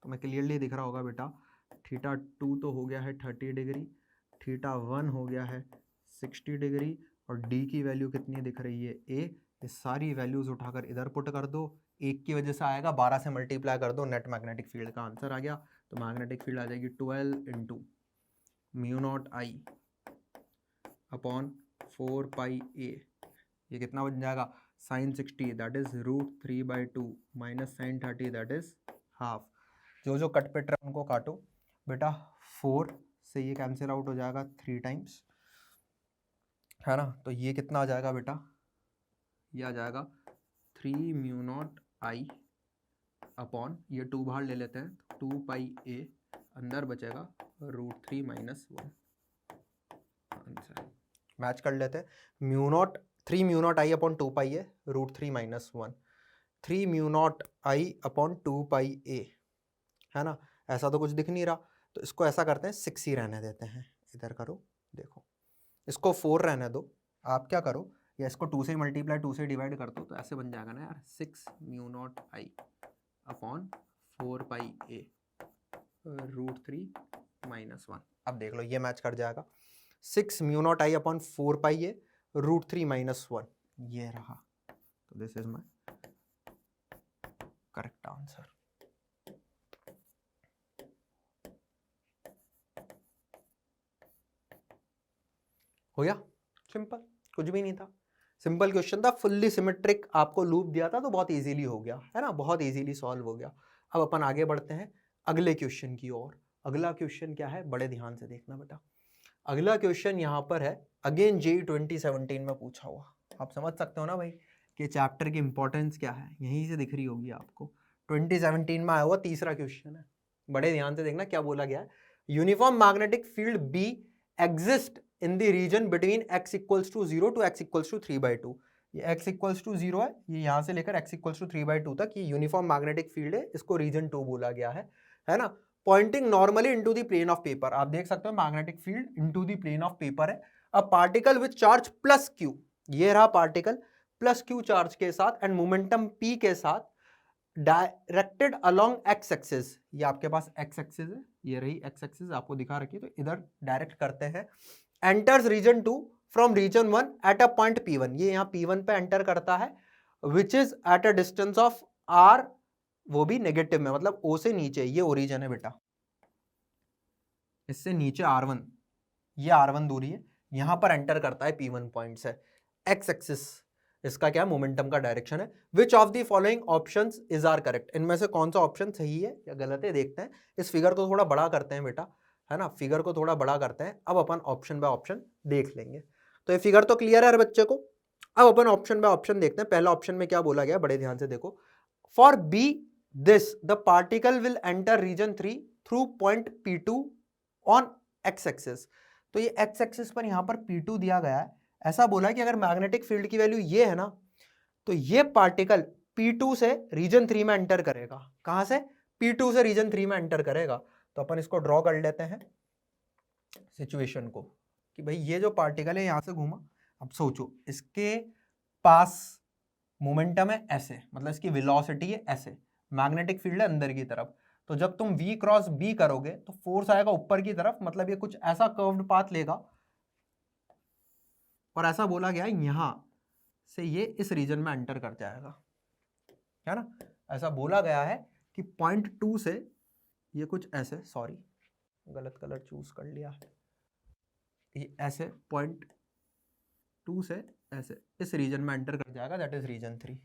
तो मैं क्लियरली दिख रहा होगा बेटा, θ2 तो हो गया है 30 डिग्री, θ1 हो गया है 60 डिग्री, और d की वैल्यू कितनी दिख रही है a। ये सारी वैल्यूज उठाकर इधर पुट कर दो, एक की वजह से आएगा, 12 से मल्टीप्लाई कर दो, नेट मैग्नेटिक फील्ड का आंसर आ गया। तो मैग्नेटिक फील्ड आ जाएगी 12 into mu not I upon 4 pi A, ये कितना बन जाएगा sine 60, that is √3/2 minus sine 30, that is half. जो जो कट पिट रहे उनको काटो बेटा, 4 से ये कैंसिल आउट हो जाएगा 3 टाइम्स, है ना। तो ये कितना आ जाएगा बेटा, ये आ जाएगा 3 म्यू नॉट आई अपॉन, ये 2 बाहर ले लेते हैं, 2 पाई ए, अंदर बचेगा √3 माइनस 1, आंसर मैच कर लेते हैं। Mu naught 3 mu naught I upon 2 pi A √3 minus 1, 3 mu naught I upon 2 पाई ए, है ना। ऐसा तो कुछ दिख नहीं रहा, तो इसको ऐसा करते हैं 6 ही रहने देते हैं, इधर करो देखो, इसको 4 रहने दो। आप क्या करो, या इसको 2 से मल्टीप्लाई 2 से डिवाइड कर दो तो ऐसे बन जाएगा ना यार, 6 mu naught I upon 4 pi ए √3 - 1। अब देख लो ये मैच कर जाएगा, 6 mu naught I upon 4 pi ए √3 - 1, ये रहा। तो this is my correct answer. हो गया सिंपल, कुछ भी नहीं था, सिंपल क्वेश्चन था, फुल्ली सिमेट्रिक, आपको लूप दिया था तो बहुत इजीली हो गया है ना, बहुत इजीली सॉल्व हो गया। अब अपन आगे बढ़ते हैं अगले क्वेश्चन की ओर। अगला क्वेश्चन क्या है, बड़े ध्यान से देखना बेटा। अगला क्वेश्चन यहाँ पर है, अगेन जेईई 2017 में पूछा हुआ। आप समझ सकते हो ना भाई कि चैप्टर की इंपॉर्टेंस क्या है, यहीं से दिख रही होगी आपको। 2017 में आया हुआ तीसरा क्वेश्चन है, बड़े ध्यान से देखना क्या बोला गया है। Uniform magnetic field B exist in the region between x equals to 0 to x equals to 3/2। ये x इक्वल्स टू 0 है, ये यहाँ से लेकर x इक्वल्स टू 3/2 तक ये यूनिफॉर्म मैग्नेटिक फील्ड है, इसको रीजन 2 बोला गया है ना। Pointing normally into the plane of paper, आप देख सकते हो magnetic field into the plane of paper है। A particle with charge plus q, ये रहा पार्टिकल प्लस q चार्ज के साथ एंड मोमेंटम p के साथ डायरेक्टेड अलोंग x एक्सिस, ये आपके पास x एक्सिस है, ये रही x एक्सिस आपको दिखा रखी है, तो इधर डायरेक्ट करते हैं। Enters region 2 from region 1 at a point P1, ये यहाँ P1 पे एंटर करता है, which is at a distance of r, वो भी नेगेटिव में, मतलब O से नीचे, ये ओरिजिन है बेटा, इससे नीचे R1, ये R1 दूरी है, यहां पर एंटर करता है P1 पॉइंट से। x एक्सिस इसका क्या मोमेंटम का डायरेक्शन है। Which of the following options is are correct, इनमें से कौन सा ऑप्शन सही है या गलत है देखते हैं। इस फिगर को थोड़ा बड़ा करते हैं बेटा, है ना, फिगर को थोड़ा बड़ा करते हैं। अब अपन ऑप्शन बाय ऑप्शन देख लेंगे। तो ये फिगर तो क्लियर है हर बच्चे को। अब अपन ऑप्शन बाय ऑप्शन देखते हैं। पहला ऑप्शन में क्या बोला गया, बड़े ध्यान से देखो। For B this the particle will enter region 3 through point P2 on x axis. तो ये x एक्सिस पर यहां पर P2 दिया गया है। ऐसा बोला कि अगर मैग्नेटिक फील्ड की वैल्यू ये है ना, तो ये पार्टिकल P2 से रीजन 3 में एंटर करेगा। कहां से, P2 से रीजन 3 में एंटर करेगा। तो अपन इसको ड्रॉ कर लेते हैं सिचुएशन को, कि भाई ये जो पार्टिकल है यहां से घूमा। अब सोचो इसके पास मोमेंटम है ऐसे, मतलब इसकी वेलोसिटी है ऐसे, मैग्नेटिक फील्ड है अंदर की तरफ। तो जब तुम V क्रॉस B करोगे तो फोर्स आएगा ऊपर की तरफ, मतलब ये कुछ ऐसा कर्व्ड पाथ लेगा। और ऐसा बोला गया है यहां से ये इस रीजन में एंटर कर जाएगा, है ना। ऐसा बोला गया है कि पॉइंट 2 से ये कुछ ऐसे, सॉरी गलत कलर चूज कर लिया है, ये ऐसे पॉइंट 2 से ऐसे इस रीजन में एंटर कर जाएगा, दैट इज रीजन 3।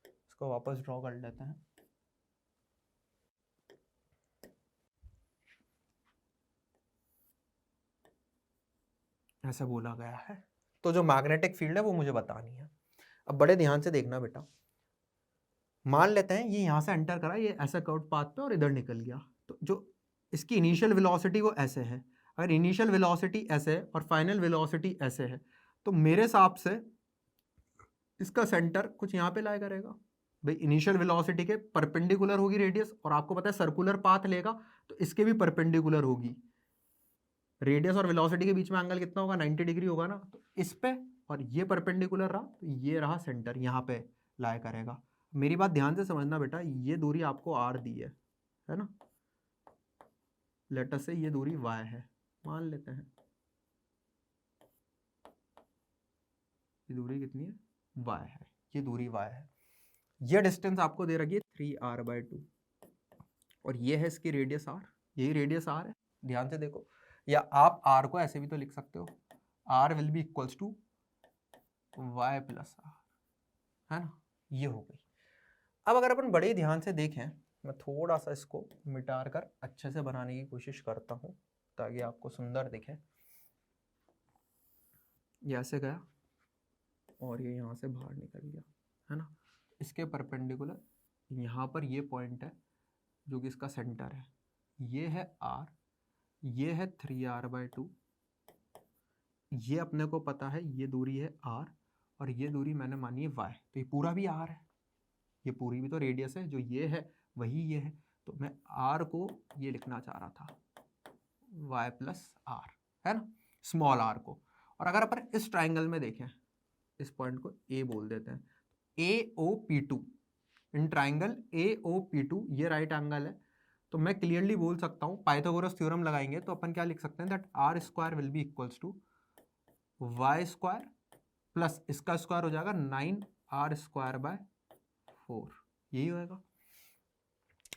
इसको वापस ड्रॉ कर लेते हैं। ऐसा बोला गया है। तो जो मैग्नेटिक फील्ड है वो मुझे बतानी है। अब बड़े ध्यान से देखना बेटा, मान लेते हैं ये यहां से एंटर करा, ये ऐसा कर्व पाथ पे और इधर निकल गया। तो जो इसकी इनिशियल वेलोसिटी वो ऐसे है। अगर इनिशियल वेलोसिटी ऐसे है और फाइनल वेलोसिटी ऐसे है, तो मेरे हिसाब से इसका सेंटर कुछ यहाँ पे लाया करेगा। भाई इनिशियल वेलोसिटी के परपेंडिकुलर होगी रेडियस, और आपको पता है सर्कुलर पाथ लेगा तो इसके भी परपेंडिकुलर होगी। रेडियस और वेलोसिटी के बीच में एंगल कितना होगा, 90 डिग्री होगा ना। तो इस पे और ये परपेंडिकुलर रहा, तो ये रहा सेंटर, यहाँ पे लाया करेगा। मेरी बात ध्यान से समझना बेटा, ये दूरी आपको R दी है ना। लेटर से ये दूरी Y है, मान लेते हैं ये दूरी कितनी है, Y है, ये दूरी Y है। ये डिस्टेंस आपको दे रखी है 3r/2 और ये है इसकी रेडियस R, यही रेडियस R है, ध्यान से देखो। या आप R को ऐसे भी तो लिख सकते हो, R will be equals to Y plus R, है ना। ये हो गई। अब अगर अपन बड़े ध्यान से देखें, मैं थोड़ा सा इसको मिटा कर अच्छे से बनाने की कोशिश करता हूं ताकि आपको सुंदर दिखे। ये ऐसे गया और ये यहाँ से बाहर निकल गया, है ना। इसके परपेंडिकुलर यहाँ पर ये पॉइंट है जो कि इसका सेंटर है, ये है R, ये है 3r/2, ये अपने को पता है ये दूरी है R और ये दूरी मैंने मानी है Y, तो ये पूरा भी R है, ये पूरी भी तो रेडियस है, जो ये है वही ये है। तो मैं R को ये लिखना चाह रहा था Y प्लस R, है ना, स्मॉल r को। और अगर अपन इस ट्राइंगल में देखें, इस पॉइंट को ए बोल देते हैं। AOP2 इन ट्राइंगल AOP2 ये राइट एंगल है। तो मैं क्लियरली बोल सकता हूँ, पाइथागोरस थ्योरम लगाएंगे तो अपन क्या लिख सकते हैं, that R square will be equals to Y square plus इसका स्क्वायर हो जाएगा 9r² 4। यही होएगा।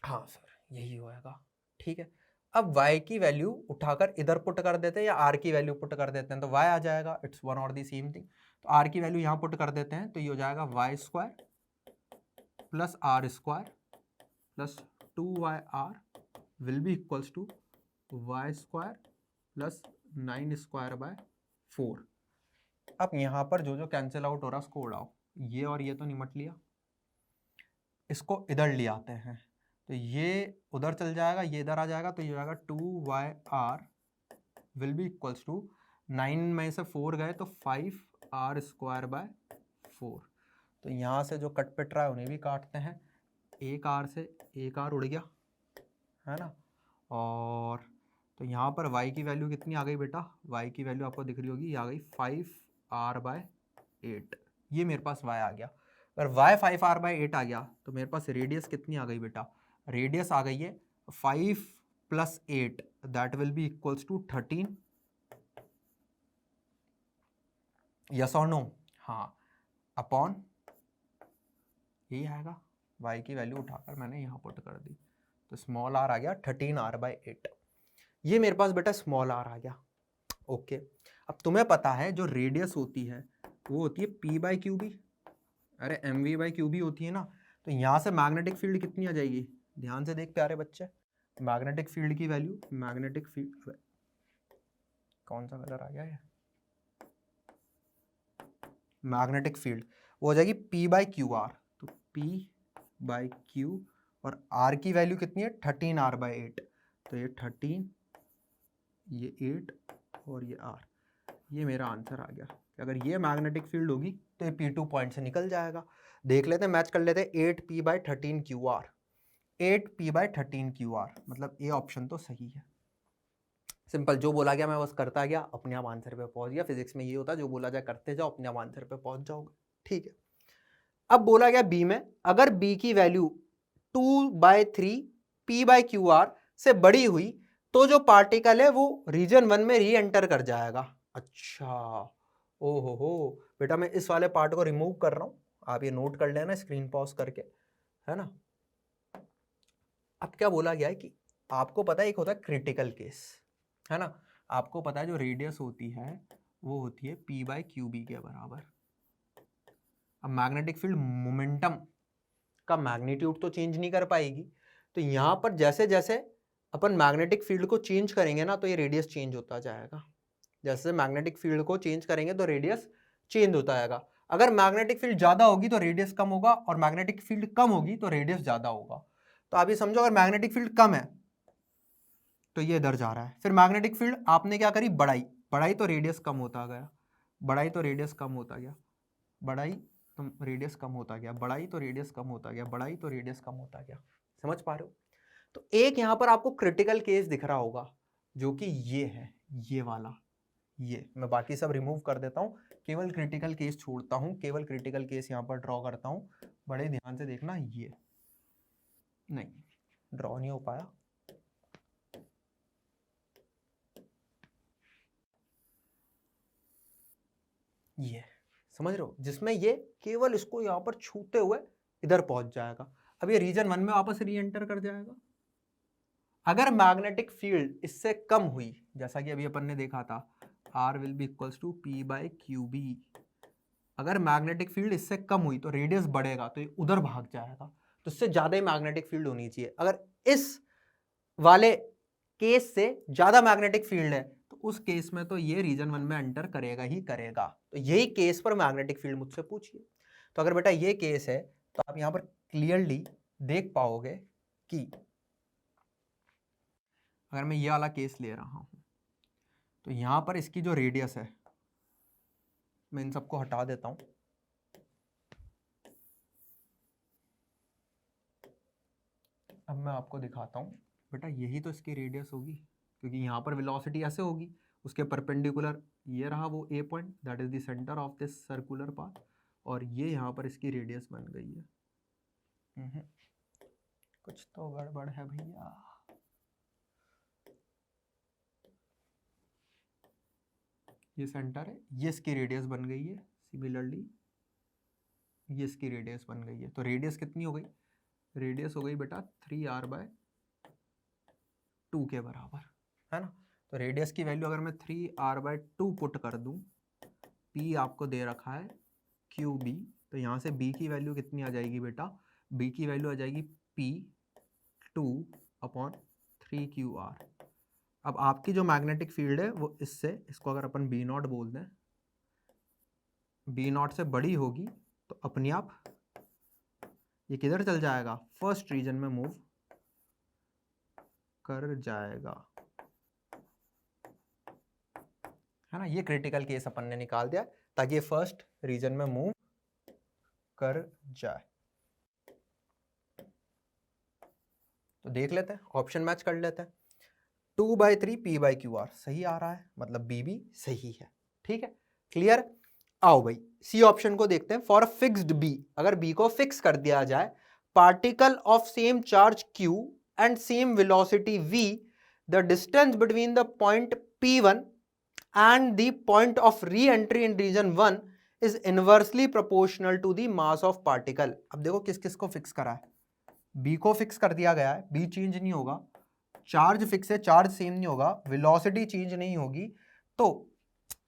हाँ सर यही होएगा। ठीक है, अब y की वैल्यू उठाकर इधर पुट कर देते हैं या r की वैल्यू पुट कर देते हैं तो y आ जाएगा। इट्स वन और दी सेम थिंग। तो r की वैल्यू यहाँ पुट कर देते हैं तो ये हो जाएगा y² plus r² plus 2yr will be equals to y² plus 9² 4। अब यहाँ पर जो जो कैंसिल आउट हो रहा है उसको उड़ाओ, ये और ये तो निमट लिया, इसको इधर ले आते हैं तो ये उधर चल जाएगा, ये इधर आ जाएगा तो ये हो जाएगा 2yr will be equals to 9 में से 4 गए तो 5r² 4। तो यहाँ से जो कट पिट रहा है उन्हें भी काटते हैं, एक r से एक r उड़ गया है ना। और तो यहाँ पर y की वैल्यू कितनी आ गई बेटा, y की वैल्यू आपको दिख रही होगी, ये आ गई 5r/8। ये मेरे पास y आ गया। अगर y 5r/8 आ गया तो मेरे पास रेडियस कितनी आ गई बेटा, रेडियस आ गई है 5 + 8 that will be equals to 13। Yes और नो? हाँ, अपॉन यही आएगा। y की वैल्यू उठाकर मैंने यहाँ पुट कर दी तो स्मॉल r आ गया 13r/8। ये मेरे पास बेटा स्मॉल r आ गया। ओके, अब तुम्हें पता है जो रेडियस होती है वो होती है p/qb, अरे mv/qb होती है ना। तो यहाँ से मैग्नेटिक फील्ड कितनी आ जाएगी, ध्यान से देख प्यारे बच्चे, मैग्नेटिक फील्ड की वैल्यू, मैग्नेटिक फील्ड कौन सा कलर आ गया है, मैग्नेटिक फील्ड वो हो जाएगी p/qr। तो p/q और r की वैल्यू कितनी है 13r/8। तो ये 13, ये 8 और ये r, ये मेरा आंसर आ गया। अगर ये मैग्नेटिक फील्ड होगी तो ये P2 पॉइंट से निकल जाएगा। देख लेते हैं, मैच कर लेते हैं। 8p/13qr, 8p/13qr मतलब ये ऑप्शन तो सही है। सिंपल, जो बोला गया मैं बस करता गया, अपने आप आंसर पे पहुंच गया। फिजिक्स में ये होता है, जो बोला जाए करते जाओ, अपने आप आंसर पे पहुंच जाओगे। ठीक है, अब बोला गया बी में, अगर बी की वैल्यू 2/3 p/qr से बड़ी हुई तो जो पार्टिकल है वो रीजन 1 में री एंटर कर जाएगा। अच्छा, ओहो हो बेटा, मैं इस वाले पार्ट को रिमूव कर रहा हूं, आप ये नोट कर लेना स्क्रीन पॉज करके, है ना। अब क्या बोला गया है कि आपको पता है एक होता है क्रिटिकल केस, है ना। आपको पता है जो रेडियस होती है वो होती है p/qb के बराबर। अब मैग्नेटिक फील्ड मोमेंटम का मैग्नीट्यूड तो चेंज नहीं कर पाएगी, तो यहां पर जैसे जैसे अपन मैग्नेटिक फील्ड को चेंज करेंगे ना तो ये रेडियस चेंज होता जाएगा। जैसे मैग्नेटिक फील्ड को चेंज करेंगे तो रेडियस चेंज होता जाएगा। अगर मैग्नेटिक फील्ड ज्यादा होगी तो रेडियस कम होगा, और मैग्नेटिक फील्ड कम होगी तो रेडियस ज्यादा होगा। तो आप ये समझो, अगर मैग्नेटिक फील्ड कम है तो ये इधर जा रहा है, फिर मैग्नेटिक फील्ड आपने क्या करी, बढ़ाई, बढ़ाई तो रेडियस कम होता गया, बढ़ाई तो रेडियस कम होता गया, बढ़ाई तो रेडियस कम होता गया, बढ़ाई तो रेडियस कम होता गया, बढ़ाई तो रेडियस कम होता गया। समझ पा रहे हो? तो एक यहां पर आपको क्रिटिकल केस दिख रहा होगा जो कि ये है, ये वाला, ये मैं बाकी सब रिमूव कर देता हूं, केवल क्रिटिकल केस छोड़ता हूं, केवल क्रिटिकल केस यहां पर ड्रॉ करता हूं। बड़े ध्यान से देखना, ये नहीं ड्रॉ नहीं हो पाया, ये समझ रहे हो, जिसमें ये केवल इसको यहां पर छूते हुए इधर पहुंच जाएगा। अब ये रीजन 1 में वापस री एंटर कर जाएगा। अगर मैग्नेटिक फील्ड इससे कम हुई, जैसा कि अभी अपन ने देखा था, R will be equals to p/qb, अगर मैग्नेटिक फील्ड इससे कम हुई तो रेडियस बढ़ेगा तो ये उधर भाग जाएगा, तो इससे ज्यादा ही मैग्नेटिक फील्ड होनी चाहिए। अगर इस वाले केस से ज्यादा मैग्नेटिक फील्ड है तो उस केस में तो ये रीजन 1 में एंटर करेगा ही करेगा। तो यही केस पर मैग्नेटिक फील्ड मुझसे पूछिए। तो अगर बेटा ये केस है तो आप यहां पर क्लियरली देख पाओगे कि अगर मैं ये वाला केस ले रहा हूं तो यहां पर इसकी जो रेडियस है, मैं इन सबको हटा देता हूं, अब मैं आपको दिखाता हूं। बेटा यही तो इसकी रेडियस होगी, क्योंकि यहां पर वेलोसिटी ऐसे होगी उसके परपेंडिकुलर ये रहा वो A point, that is the centre of this circular path, और ये यहाँ पर इसकी रेडियस बन गई है। कुछ तो गड़बड़ है भैया। ये सेंटर है, ये इसकी रेडियस बन गई है, सिमिलरली ये इसकी रेडियस बन गई है। तो रेडियस कितनी हो गई? रेडियस हो गई बेटा 3r/2 के बराबर, है ना। तो रेडियस की वैल्यू अगर मैं 3r/2 पुट कर दूं, p आपको दे रखा है QB, तो यहाँ से b की वैल्यू कितनी आ जाएगी बेटा? b की वैल्यू आ जाएगी P2/3QR। अब आपकी जो मैग्नेटिक फील्ड है वो इसको अगर अपन B0 बोल दें, B0 से बड़ी होगी तो अपने आप ये किधर चल जाएगा? फर्स्ट रीजन में मूव कर जाएगा, है ना। ये क्रिटिकल केस अपन ने निकाल दिया ताकि ये फर्स्ट रीजन में मूव कर जाए। तो देख लेते हैं, ऑप्शन मैच कर लेते हैं। 2/3 P/QR सही आ रहा है, मतलब B भी सही है, ठीक है, क्लियर। आओ भाई सी ऑप्शन को देखते हैं। फॉर फिक्स्ड B, अगर B को फिक्स कर दिया जाए, particle of same charge Q and same velocity V, the distance between the point P1 and the point of re-entry in region 1 is inversely proportional to the mass of particle। अब देखो किस किस को fix करा है? B को fix कर दिया गया है, B चेंज नहीं होगा, चार्ज फिक्स है, चार्ज सेम नहीं होगा, वेलोसिटी चेंज नहीं होगी। तो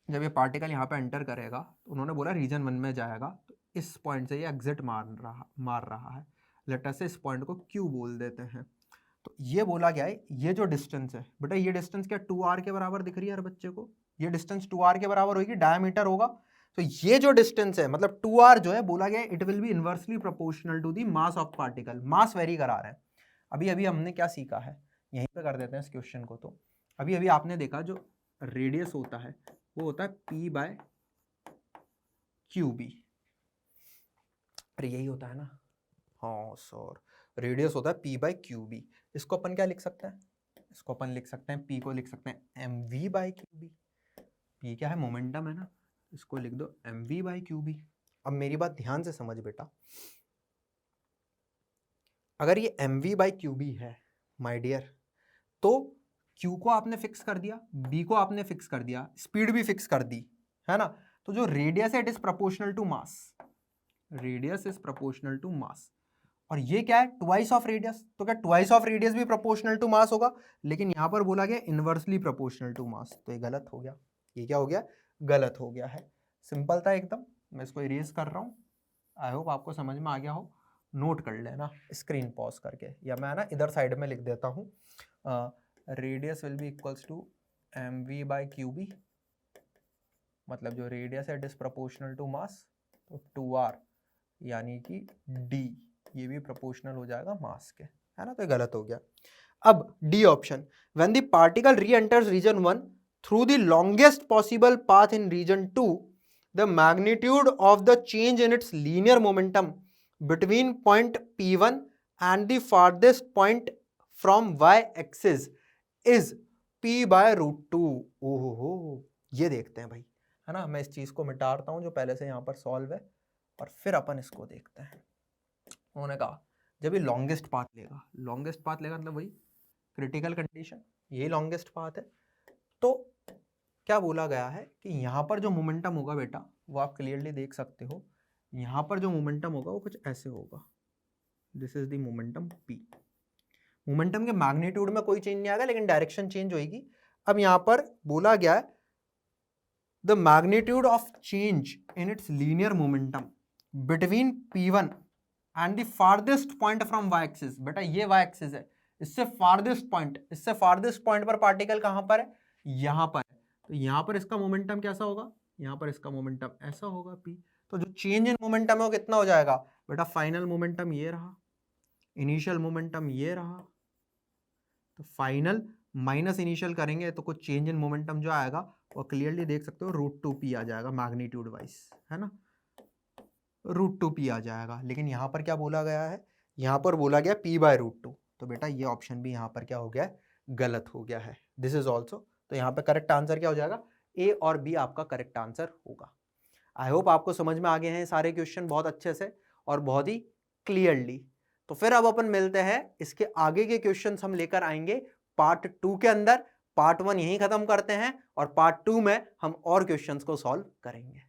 जब ये पार्टिकल यहाँ पे एंटर करेगा तो उन्होंने बोला रीजन 1 में जाएगा, तो इस पॉइंट से ये एग्जिट मार रहा है। लेट अस से इस पॉइंट को Q बोल देते हैं। तो ये बोला गया है, ये जो डिस्टेंस है बेटा, ये डिस्टेंस क्या 2r के बराबर दिख रही है हर बच्चे को? ये डिस्टेंस 2r के बराबर होगी, डायमीटर होगा। तो ये जो डिस्टेंस है मतलब 2r जो है, बोला गया it will be inversely proportional to the mass of particle. Mass vary करा रहे हैं। अभी हमने क्या सीखा है, यहीं पे कर देते हैं इस क्वेश्चन को। तो अभी आपने देखा जो रेडियस होता है वो होता है P/QB। अरे यही होता है ना? हाँ सर, रेडियस होता है P/QB। इसको अपन क्या लिख सकते हैं? इसको अपन लिख सकते हैं, P को लिख सकते हैं mv/QB। P क्या है? मोमेंटम है ना, इसको लिख दो mv/QB। अब मेरी बात ध्यान से समझ बेटा, अगर ये mv/QB है माय डियर, तो Q को आपने फिक्स कर दिया, B को आपने फिक्स कर दिया, स्पीड भी फिक्स कर दी, है ना। तो जो रेडियस है it is proportional to mass, radius is proportional to mass. और ये क्या है? Twice of radius. तो क्या ट्वाइस ऑफ रेडियस भी प्रोपोर्शनल टू मास होगा? लेकिन यहां पर बोला गया इनवर्सली प्रोपोर्शनल टू मास, तो ये गलत हो गया। ये क्या हो गया? गलत हो गया है। सिंपल था एकदम। मैं इसको इरेज कर रहा हूं, आई होप आपको समझ में आ गया हो। नोट कर लेना स्क्रीन पॉज करके, या मैं ना इधर साइड में लिख देता हूं, radius will be equals to mv/QB, मतलब जो रेडियस है it is proportional to mass, तो 2r यानी कि d ये भी प्रोपोर्शनल हो जाएगा मास के, है ना। तो ये गलत हो गया। अब D option, when the particle re enters region 1 through the longest possible path in region 2, the magnitude of the change in its linear momentum between point P1 and the farthest point from y axis is P/√2। ओहो, ये देखते हैं भाई, है ना। मैं इस चीज को मिटाता हूं जो पहले से यहां पर सॉल्व है, और फिर अपन इसको देखते हैं। उन्होंने कहा जब ये लॉन्गेस्ट पाथ लेगा, लॉन्गेस्ट पाथ लेगा मतलब वही क्रिटिकल कंडीशन, यही लॉन्गेस्ट पाथ है। तो क्या बोला गया है कि यहाँ पर जो मोमेंटम होगा बेटा, वो आप क्लियरली देख सकते हो, यहाँ पर जो मोमेंटम होगा वो कुछ ऐसे होगा। This is the momentum P। Momentum के मैग्नीट्यूड में कोई चेंज नहीं आएगा, लेकिन डायरेक्शन चेंज होगी। अब यहाँ पर बोला गया है the magnitude of change in its linear momentum between P1 and the farthest point from y axis. बेटा ये y एक्सिस है, इससे फारदेस्ट पॉइंट पर पार्टिकल कहां पर है? यहां पर है। तो यहां पर इसका मोमेंटम कैसा होगा? यहां पर इसका मोमेंटम ऐसा होगा P। तो जो चेंज इन मोमेंटम है वो कितना हो जाएगा बेटा? फाइनल मोमेंटम ये रहा, इनिशियल मोमेंटम ये रहा, तो फाइनल माइनस इनिशियल करेंगे तो कुछ चेंज इन मोमेंटम जो आएगा वो क्लियरली देख सकते हो, √2p आ जाएगा मैग्नीट्यूड वाइज, है ना, √2p आ जाएगा। लेकिन यहाँ पर क्या बोला गया है? यहाँ पर बोला गया P/√2। तो बेटा ये ऑप्शन भी यहाँ पर क्या हो गया है? गलत हो गया है। दिस इज ऑल्सो तो यहाँ पे करेक्ट आंसर क्या हो जाएगा, ए और बी आपका करेक्ट आंसर होगा। आई होप आपको समझ में आ गए हैं सारे क्वेश्चन बहुत अच्छे से और बहुत ही क्लियरली। तो फिर अब अपन मिलते हैं, इसके आगे के क्वेश्चंस हम लेकर आएंगे पार्ट 2 के अंदर। पार्ट 1 यहीं खत्म करते हैं और पार्ट 2 में हम और क्वेश्चंस को सॉल्व करेंगे।